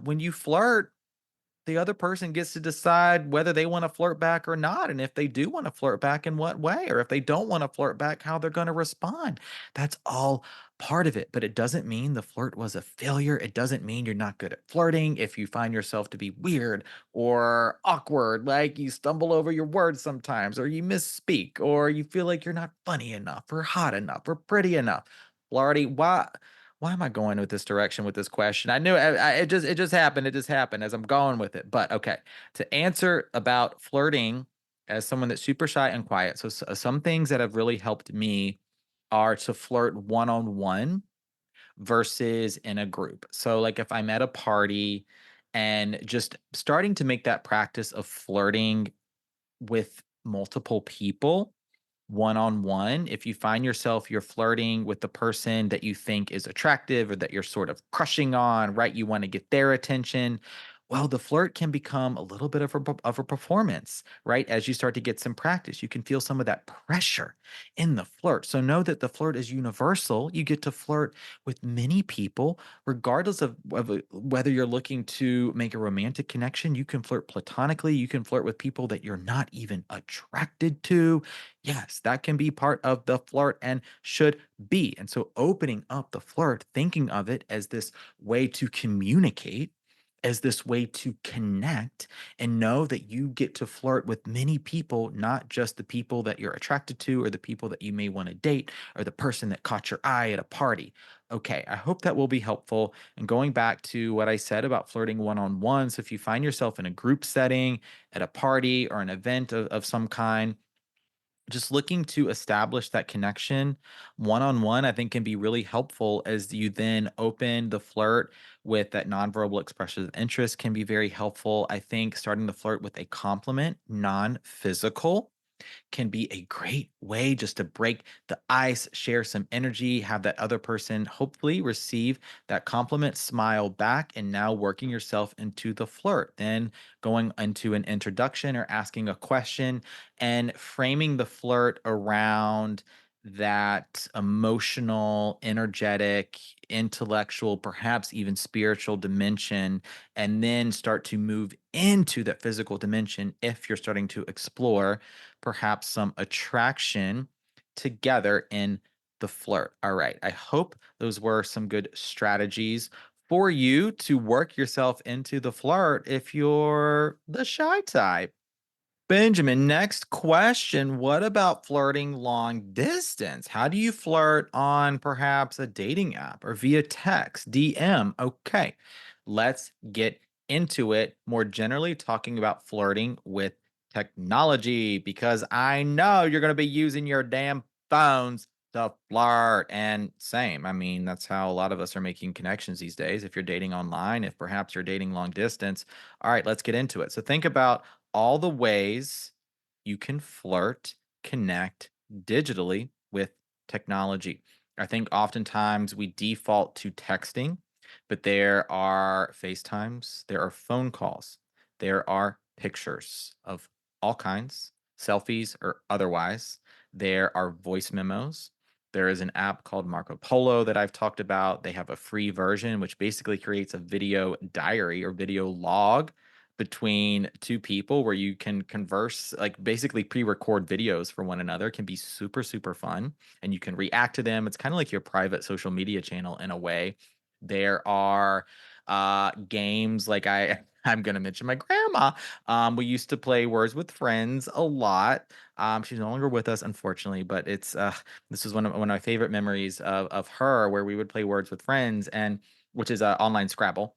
when you flirt, the other person gets to decide whether they want to flirt back or not. And if they do want to flirt back, in what way, or if they don't want to flirt back, how they're going to respond. That's all part of it. But it doesn't mean the flirt was a failure. It doesn't mean you're not good at flirting. If you find yourself to be weird or awkward, like you stumble over your words sometimes, or you misspeak, or you feel like you're not funny enough, or hot enough, or pretty enough. Flirty, why am I going with this direction with this question? I knew it just happened. It just happened as I'm going with it. But okay, to answer about flirting as someone that's super shy and quiet. So some things that have really helped me are to flirt one on one versus in a group. So like if I'm at a party and just starting to make that practice of flirting with multiple people one on one. If you find yourself you're flirting with the person that you think is attractive or that you're sort of crushing on, right? You want to get their attention. Well, the flirt can become a little bit of of a performance, right? As you start to get some practice, you can feel some of that pressure in the flirt. So know that the flirt is universal. You get to flirt with many people, regardless of whether you're looking to make a romantic connection. You can flirt platonically. You can flirt with people that you're not even attracted to. Yes, that can be part of the flirt and should be. And so opening up the flirt, thinking of it as this way to communicate as this way to connect and know that you get to flirt with many people, not just the people that you're attracted to or the people that you may want to date or the person that caught your eye at a party. Okay, I hope that will be helpful. And going back to what I said about flirting one on one. So if you find yourself in a group setting, at a party, or an event of some kind, just looking to establish that connection one on one, I think can be really helpful as you then open the flirt with that nonverbal expression of interest can be very helpful. I think starting the flirt with a compliment, non physical, can be a great way just to break the ice, share some energy, have that other person hopefully receive that compliment, smile back, and now working yourself into the flirt. Then going into an introduction or asking a question and framing the flirt around that emotional, energetic, intellectual, perhaps even spiritual dimension, and then start to move into that physical dimension if you're starting to explore perhaps some attraction together in the flirt. All right. I hope those were some good strategies for you to work yourself into the flirt if you're the shy type. Benjamin, next question. What about flirting long distance? How do you flirt on perhaps a dating app or via text, DM? Okay, let's get into it more generally, talking about flirting with technology, because I know you're going to be using your damn phones to flirt. And same, I mean, that's how a lot of us are making connections these days. If you're dating online, if perhaps you're dating long distance. All right, let's get into it. So think about all the ways you can flirt, connect digitally with technology. I think oftentimes we default to texting, but there are FaceTimes, there are phone calls, there are pictures of all kinds, selfies or otherwise. There are voice memos. There is an app called Marco Polo that I've talked about. They have a free version, which basically creates a video diary or video log between two people where you can converse, like basically pre-record videos for one another. Can be super super fun, and you can react to them. It's kind of like your private social media channel in a way. There are games like I'm gonna mention my grandma. We used to play Words with Friends a lot. She's no longer with us, unfortunately, but this is one of my favorite memories of her, where we would play Words with Friends, and which is online Scrabble,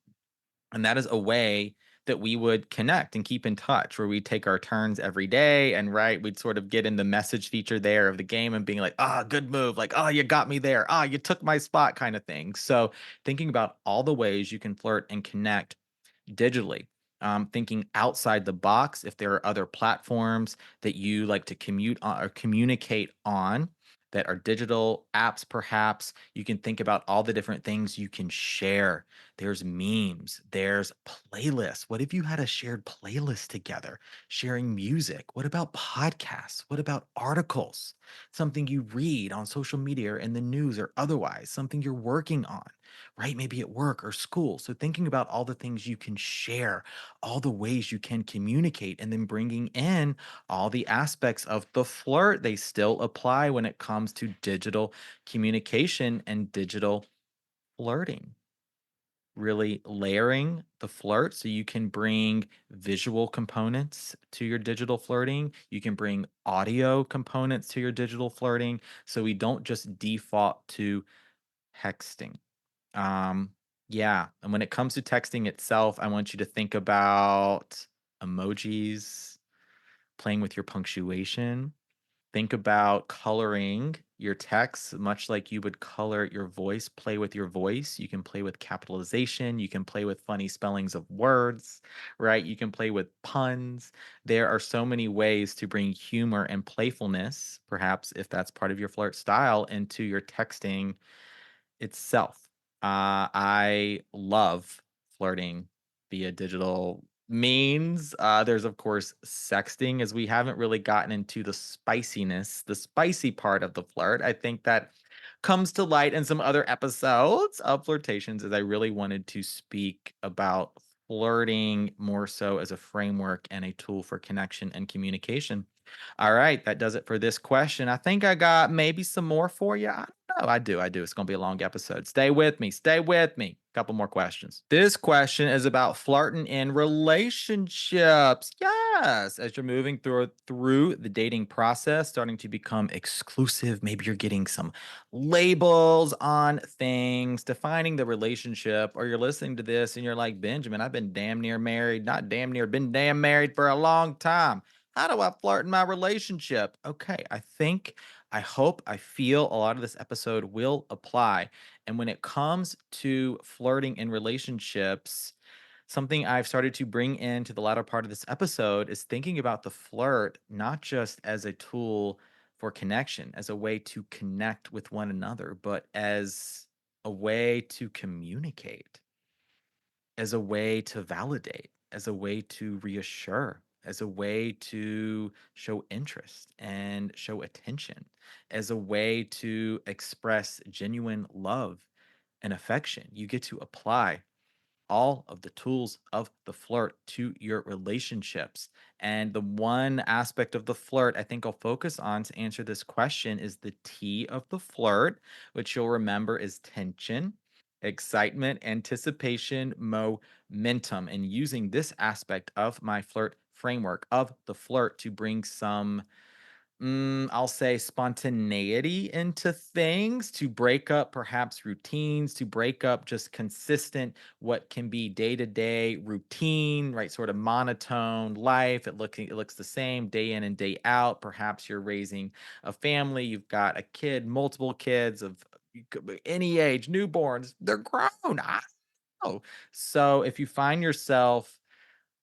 and that is a way that we would connect and keep in touch, where we take our turns every day. And right, we'd sort of get in the message feature there of the game and being like, ah, good move. Like, oh, you got me there. Ah, you took my spot kind of thing. So thinking about all the ways you can flirt and connect digitally. Thinking outside the box, if there are other platforms that you like to commute on or communicate on that are digital apps, perhaps you can think about all the different things you can share. There's memes, there's playlists. What if you had a shared playlist together, sharing music? What about podcasts? What about articles? Something you read on social media or in the news or otherwise, something you're working on, right? Maybe at work or school. So thinking about all the things you can share, all the ways you can communicate, and then bringing in all the aspects of the flirt, they still apply when it comes to digital communication and digital flirting. Really layering the flirt so you can bring visual components to your digital flirting. You can bring audio components to your digital flirting. So we don't just default to texting. Um, yeah, and when it comes to texting itself, I want you to think about emojis, playing with your punctuation. Think about coloring your text much like you would color your voice, play with your voice. You can play with capitalization, you can play with funny spellings of words, right? You can play with puns. There are so many ways to bring humor and playfulness, perhaps if that's part of your flirt style, into your texting itself. I love flirting via digital means. There's, of course, sexting, as we haven't really gotten into the spiciness, the spicy part of the flirt. I think that comes to light in some other episodes of Flirtations, as I really wanted to speak about flirting more so as a framework and a tool for connection and communication. All right, that does it for this question. I think I got maybe some more for you. I don't know. I do. It's going to be a long episode. Stay with me. Stay with me. Couple more questions. This question is about flirting in relationships. Yes, as you're moving through the dating process, starting to become exclusive. Maybe you're getting some labels on things, defining the relationship, or you're listening to this and you're like, Benjamin, I've been damn near married, not damn near, been damn married for a long time. How do I flirt in my relationship? Okay, I hope, I feel a lot of this episode will apply. And when it comes to flirting in relationships, something I've started to bring into the latter part of this episode is thinking about the flirt not just as a tool for connection, as a way to connect with one another, but as a way to communicate, as a way to validate, as a way to reassure, as a way to show interest and show attention, as a way to express genuine love and affection. You get to apply all of the tools of the flirt to your relationships. And the one aspect of the flirt I think I'll focus on to answer this question is the T of the flirt, which you'll remember is tension, excitement, anticipation, momentum, and using this aspect of my flirt framework of the flirt to bring some I'll say spontaneity into things to break up perhaps routines, to break up just consistent, what can be day to day routine, right? Sort of monotone life. It looks the same day in and day out. Perhaps you're raising a family, you've got a kid, multiple kids of any age, newborns, they're grown. I don't know. So if you find yourself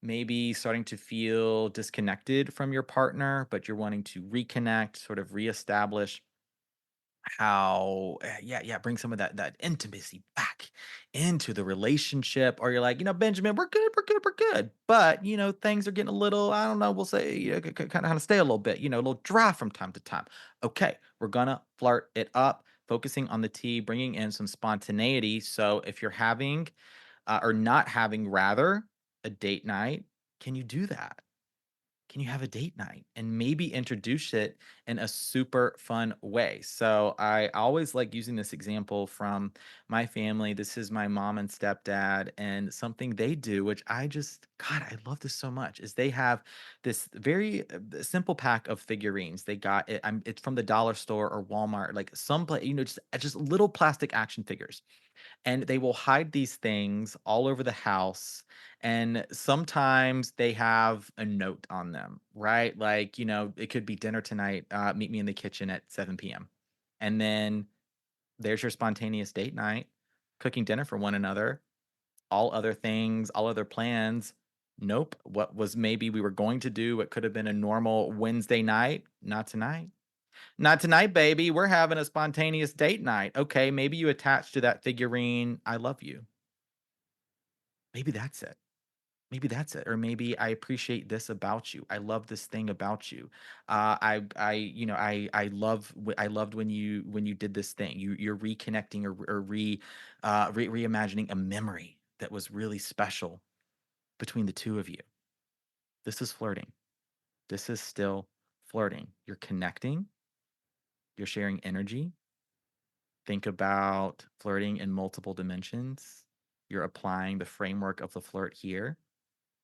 maybe starting to feel disconnected from your partner, but you're wanting to reconnect, sort of reestablish yeah, bring some of that intimacy back into the relationship. Or you're like, Benjamin, we're good. But things are getting a little, I don't know, we'll say, kind of stay a little bit, a little dry from time to time. Okay, we're gonna flirt it up, focusing on the T, bringing in some spontaneity. So if you're having or not having rather a date night, can you do that? Can you have a date night and maybe introduce it in a super fun way? So I always like using this example from my family. This is my mom and stepdad, and something they do, which God, I love this so much, is they have this very simple pack of figurines. They got it. It's from the dollar store or Walmart, like some place, just little plastic action figures, and they will hide these things all over the house, and sometimes they have a note on them, right? Like, it could be dinner tonight, meet me in the kitchen at 7 p.m. And then there's your spontaneous date night, cooking dinner for one another. All other things, all other plans, nope. What was maybe we were going to do, what could have been a normal Wednesday night, not tonight. Not tonight, baby. We're having a spontaneous date night. Okay, maybe you attach to that figurine, I love you. Maybe that's it. Maybe that's it. Or maybe I appreciate this about you. I love this thing about you. I loved when you did this thing. You're reconnecting or reimagining a memory that was really special between the two of you. This is flirting. This is still flirting. You're connecting. You're sharing energy. Think about flirting in multiple dimensions. You're applying the framework of the flirt here.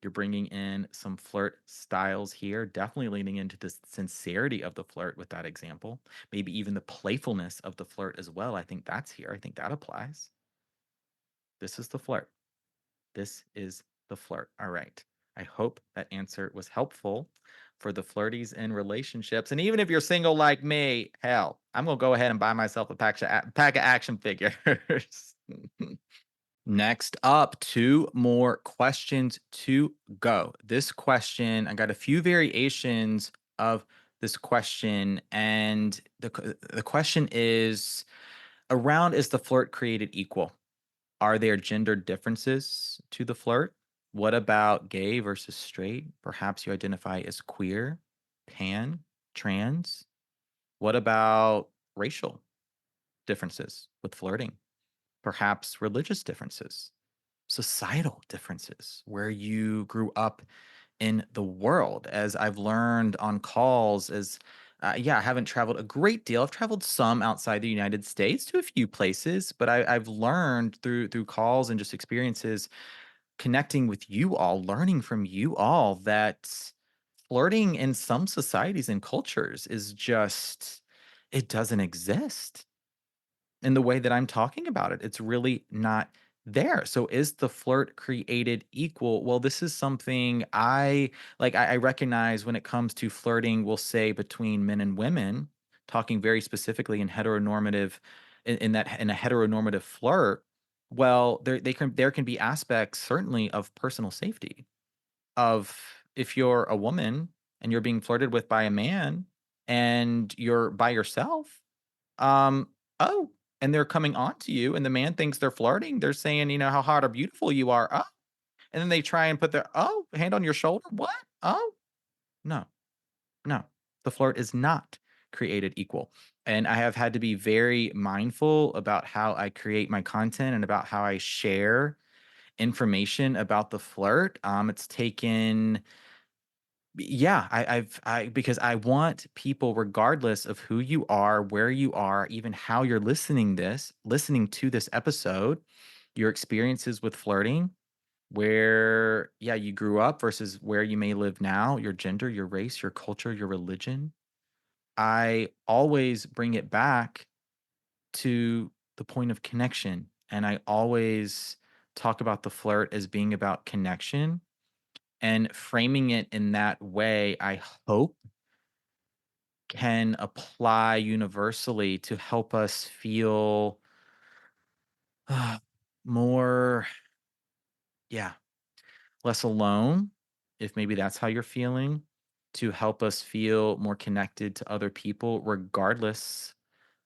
You're bringing in some flirt styles here, definitely leaning into the sincerity of the flirt with that example. Maybe even the playfulness of the flirt as well. I think that's here. I think that applies. This is the flirt. This is the flirt. All right. I hope that answer was helpful for the flirties in relationships. And even if you're single like me, hell, I'm going to go ahead and buy myself a pack of action figures. Next up, two more questions to go. This question, I got a few variations of this question, and the question is around, is the flirt created equal? Are there gender differences to the flirt? What about gay versus straight? Perhaps you identify as queer, pan, trans. What about racial differences with flirting? Perhaps religious differences, societal differences, where you grew up in the world. As I've learned on calls, as Yeah, I haven't traveled a great deal. I've traveled some outside the United States to a few places, but I've learned through calls and just experiences connecting with you all, learning from you all that flirting in some societies and cultures is just it doesn't exist in the way that I'm talking about it. It's really not there. So is the flirt created equal? Well, this is something I recognize when it comes to flirting, we'll say between men and women, talking very specifically in heteronormative in a heteronormative flirt. Well, there can be aspects certainly of personal safety of if you're a woman and you're being flirted with by a man and you're by yourself, oh, and they're coming on to you and the man thinks they're flirting. They're saying, how hot or beautiful you are. Oh, and then they try and put their hand on your shoulder. What? Oh, no, no. The flirt is not created equal. And I have had to be very mindful about how I create my content and about how I share information about the flirt. It's taken yeah, I because I want people, regardless of who you are, where you are, even how you're listening to this episode, your experiences with flirting, where yeah, you grew up versus where you may live now, your gender, your race, your culture, your religion. I always bring it back to the point of connection. And I always talk about the flirt as being about connection and framing it in that way, I hope can apply universally to help us feel more, yeah, less alone, if maybe that's how you're feeling, to help us feel more connected to other people, regardless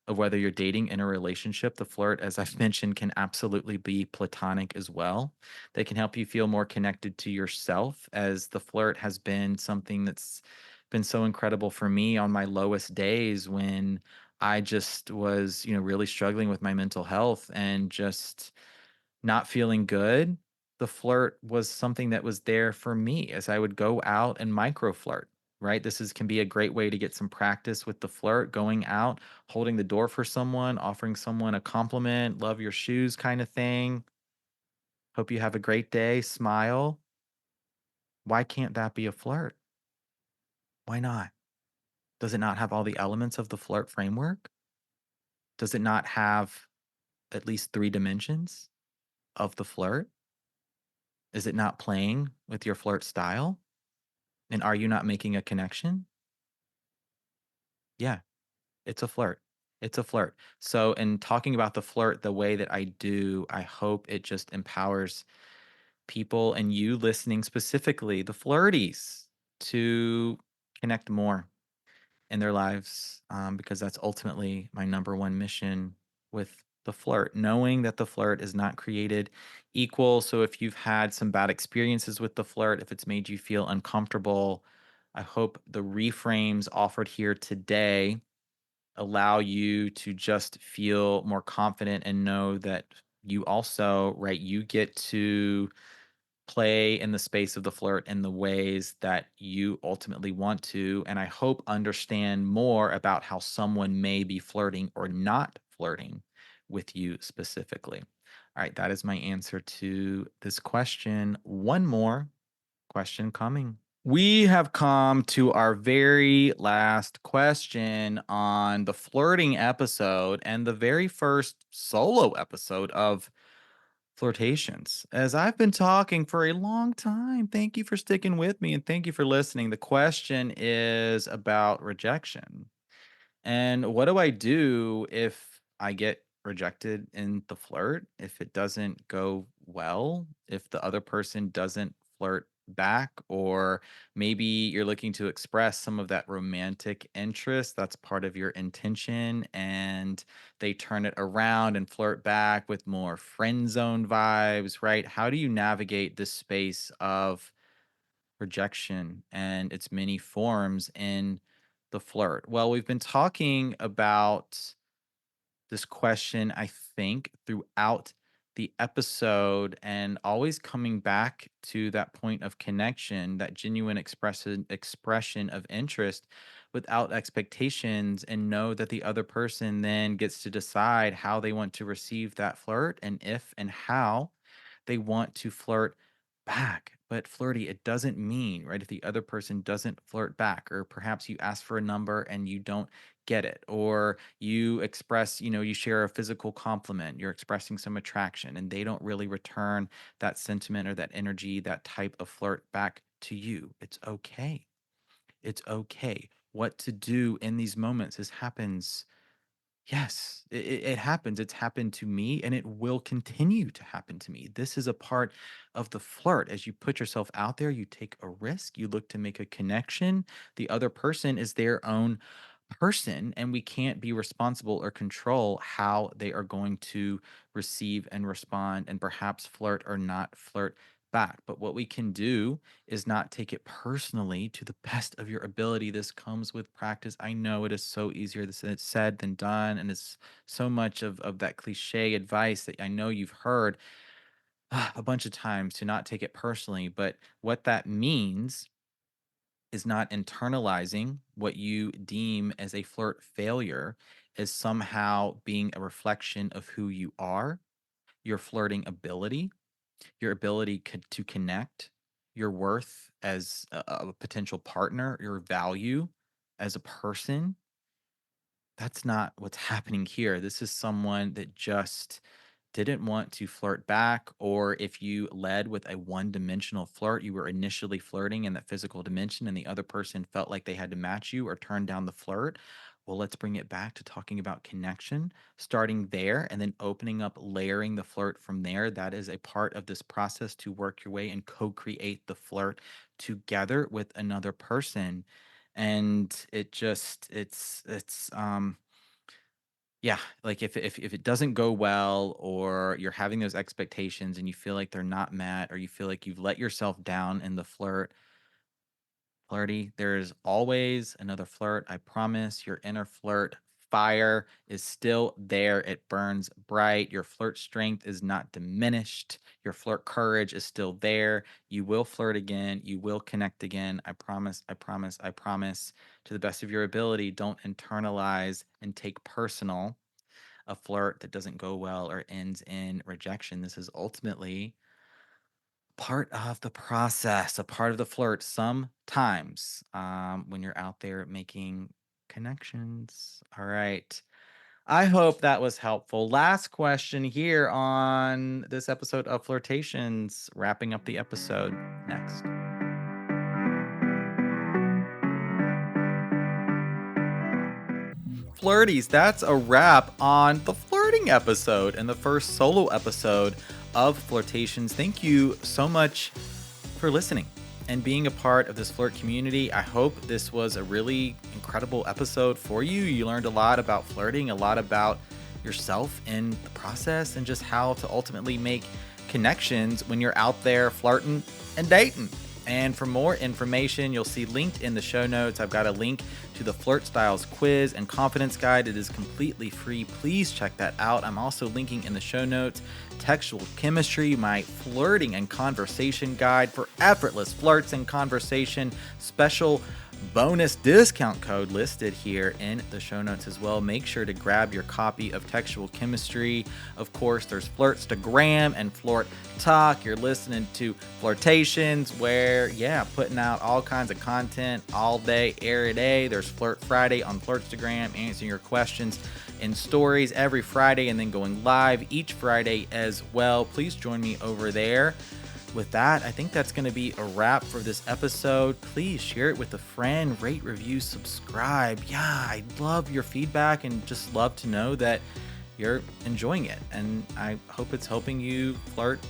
of whether you're dating in a relationship. The flirt, as I've mentioned, can absolutely be platonic as well. They can help you feel more connected to yourself, as the flirt has been something that's been so incredible for me on my lowest days when I just was, really struggling with my mental health and just not feeling good. The flirt was something that was there for me as I would go out and micro flirt, right? This is can be a great way to get some practice with the flirt, going out, holding the door for someone, offering someone a compliment, love your shoes kind of thing. Hope you have a great day, smile. Why can't that be a flirt? Why not? Does it not have all the elements of the flirt framework? Does it not have at least 3 dimensions of the flirt? Is it not playing with your flirt style? And are you not making a connection? Yeah, it's a flirt. It's a flirt. So, in talking about the flirt the way that I do, I hope it just empowers people and you listening specifically, the flirties, to connect more in their lives, because that's ultimately my number one mission with the flirt, knowing that the flirt is not created equal. So if you've had some bad experiences with the flirt, if it's made you feel uncomfortable, I hope the reframes offered here today allow you to just feel more confident and know that you also, right, you get to play in the space of the flirt in the ways that you ultimately want to. And I hope understand more about how someone may be flirting or not flirting with you specifically. All right, that is my answer to this question. One more question coming. We have come to our very last question on the flirting episode and the very first solo episode of Flirtations. As I've been talking for a long time, thank you for sticking with me and thank you for listening. The question is about rejection. And what do I do if I get rejected in the flirt? If it doesn't go well, if the other person doesn't flirt back, or maybe you're looking to express some of that romantic interest that's part of your intention, and they turn it around and flirt back with more friend zone vibes, right? How do you navigate this space of rejection and its many forms in the flirt? Well, we've been talking about this question, I think, throughout the episode and always coming back to that point of connection, that genuine expression of interest. without expectations and know that the other person then gets to decide how they want to receive that flirt and if and how they want to flirt back. But flirty, it doesn't mean, right, if the other person doesn't flirt back, or perhaps you ask for a number and you don't get it, or you express, you share a physical compliment, you're expressing some attraction, and they don't really return that sentiment or that energy, that type of flirt back to you. It's okay. It's okay. What to do in these moments is happens. Yes, it happens. It's happened to me and it will continue to happen to me. This is a part of the flirt. As you put yourself out there, you take a risk, you look to make a connection. The other person is their own person, and we can't be responsible or control how they are going to receive and respond and perhaps flirt or not flirt back. But what we can do is not take it personally to the best of your ability. This comes with practice. I know it is so easier said than done. And it's so much of that cliche advice that I know you've heard a bunch of times to not take it personally. But what that means is not internalizing what you deem as a flirt failure as somehow being a reflection of who you are, your flirting ability, your ability to connect, your worth as a potential partner, your value as a person. That's not what's happening here. This is someone that just didn't want to flirt back, or if you led with a one-dimensional flirt, you were initially flirting in that physical dimension and the other person felt like they had to match you or turn down the flirt. Well, let's bring it back to talking about connection, starting there and then opening up, layering the flirt from there. That is a part of this process to work your way and co-create the flirt together with another person. And it's yeah, like if it doesn't go well, or you're having those expectations and you feel like they're not met, or you feel like you've let yourself down in the flirty, there's always another flirt. I promise. Your inner flirt fire is still there. It burns bright. Your flirt strength is not diminished. Your flirt courage is still there. You will flirt again. You will connect again. I promise. I promise. I promise. To the best of your ability, don't internalize and take personal a flirt that doesn't go well or ends in rejection. This is ultimately part of the process, a part of the flirt sometimes, when you're out there making connections. All right. I hope that was helpful. Last question here on this episode of Flirtations, wrapping up the episode next. Flirties, that's a wrap on the flirting episode and the first solo episode of Flirtations. Thank you so much for listening and being a part of this flirt community. I hope this was a really incredible episode for you. You learned a lot about flirting, a lot about yourself in the process, and just how to ultimately make connections when you're out there flirting and dating. And for more information, you'll see linked in the show notes. I've got a link to the Flirt Styles quiz and confidence guide. It is completely free. Please check that out. I'm also linking in the show notes Textual Chemistry, my flirting and conversation guide for effortless flirts and conversation. Special bonus discount code listed here in the show notes as well. Make sure to grab your copy of Textual Chemistry. Of course, there's Flirtstagram and Flirt Talk. You're listening to Flirtations, where, putting out all kinds of content all day, every day. There's Flirt Friday on Flirtstagram, answering your questions in stories every Friday, and then going live each Friday as well. Please join me over there. With that, I think that's going to be a wrap for this episode. Please share it with a friend, rate, review, subscribe. Yeah, I love your feedback and just love to know that you're enjoying it. And I hope it's helping you flirt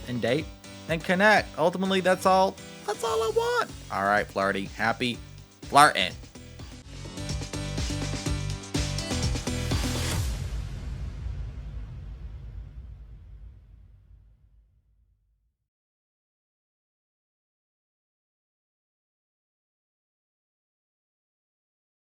and date and connect. Ultimately, that's all I want. All right, flirty, happy flirting.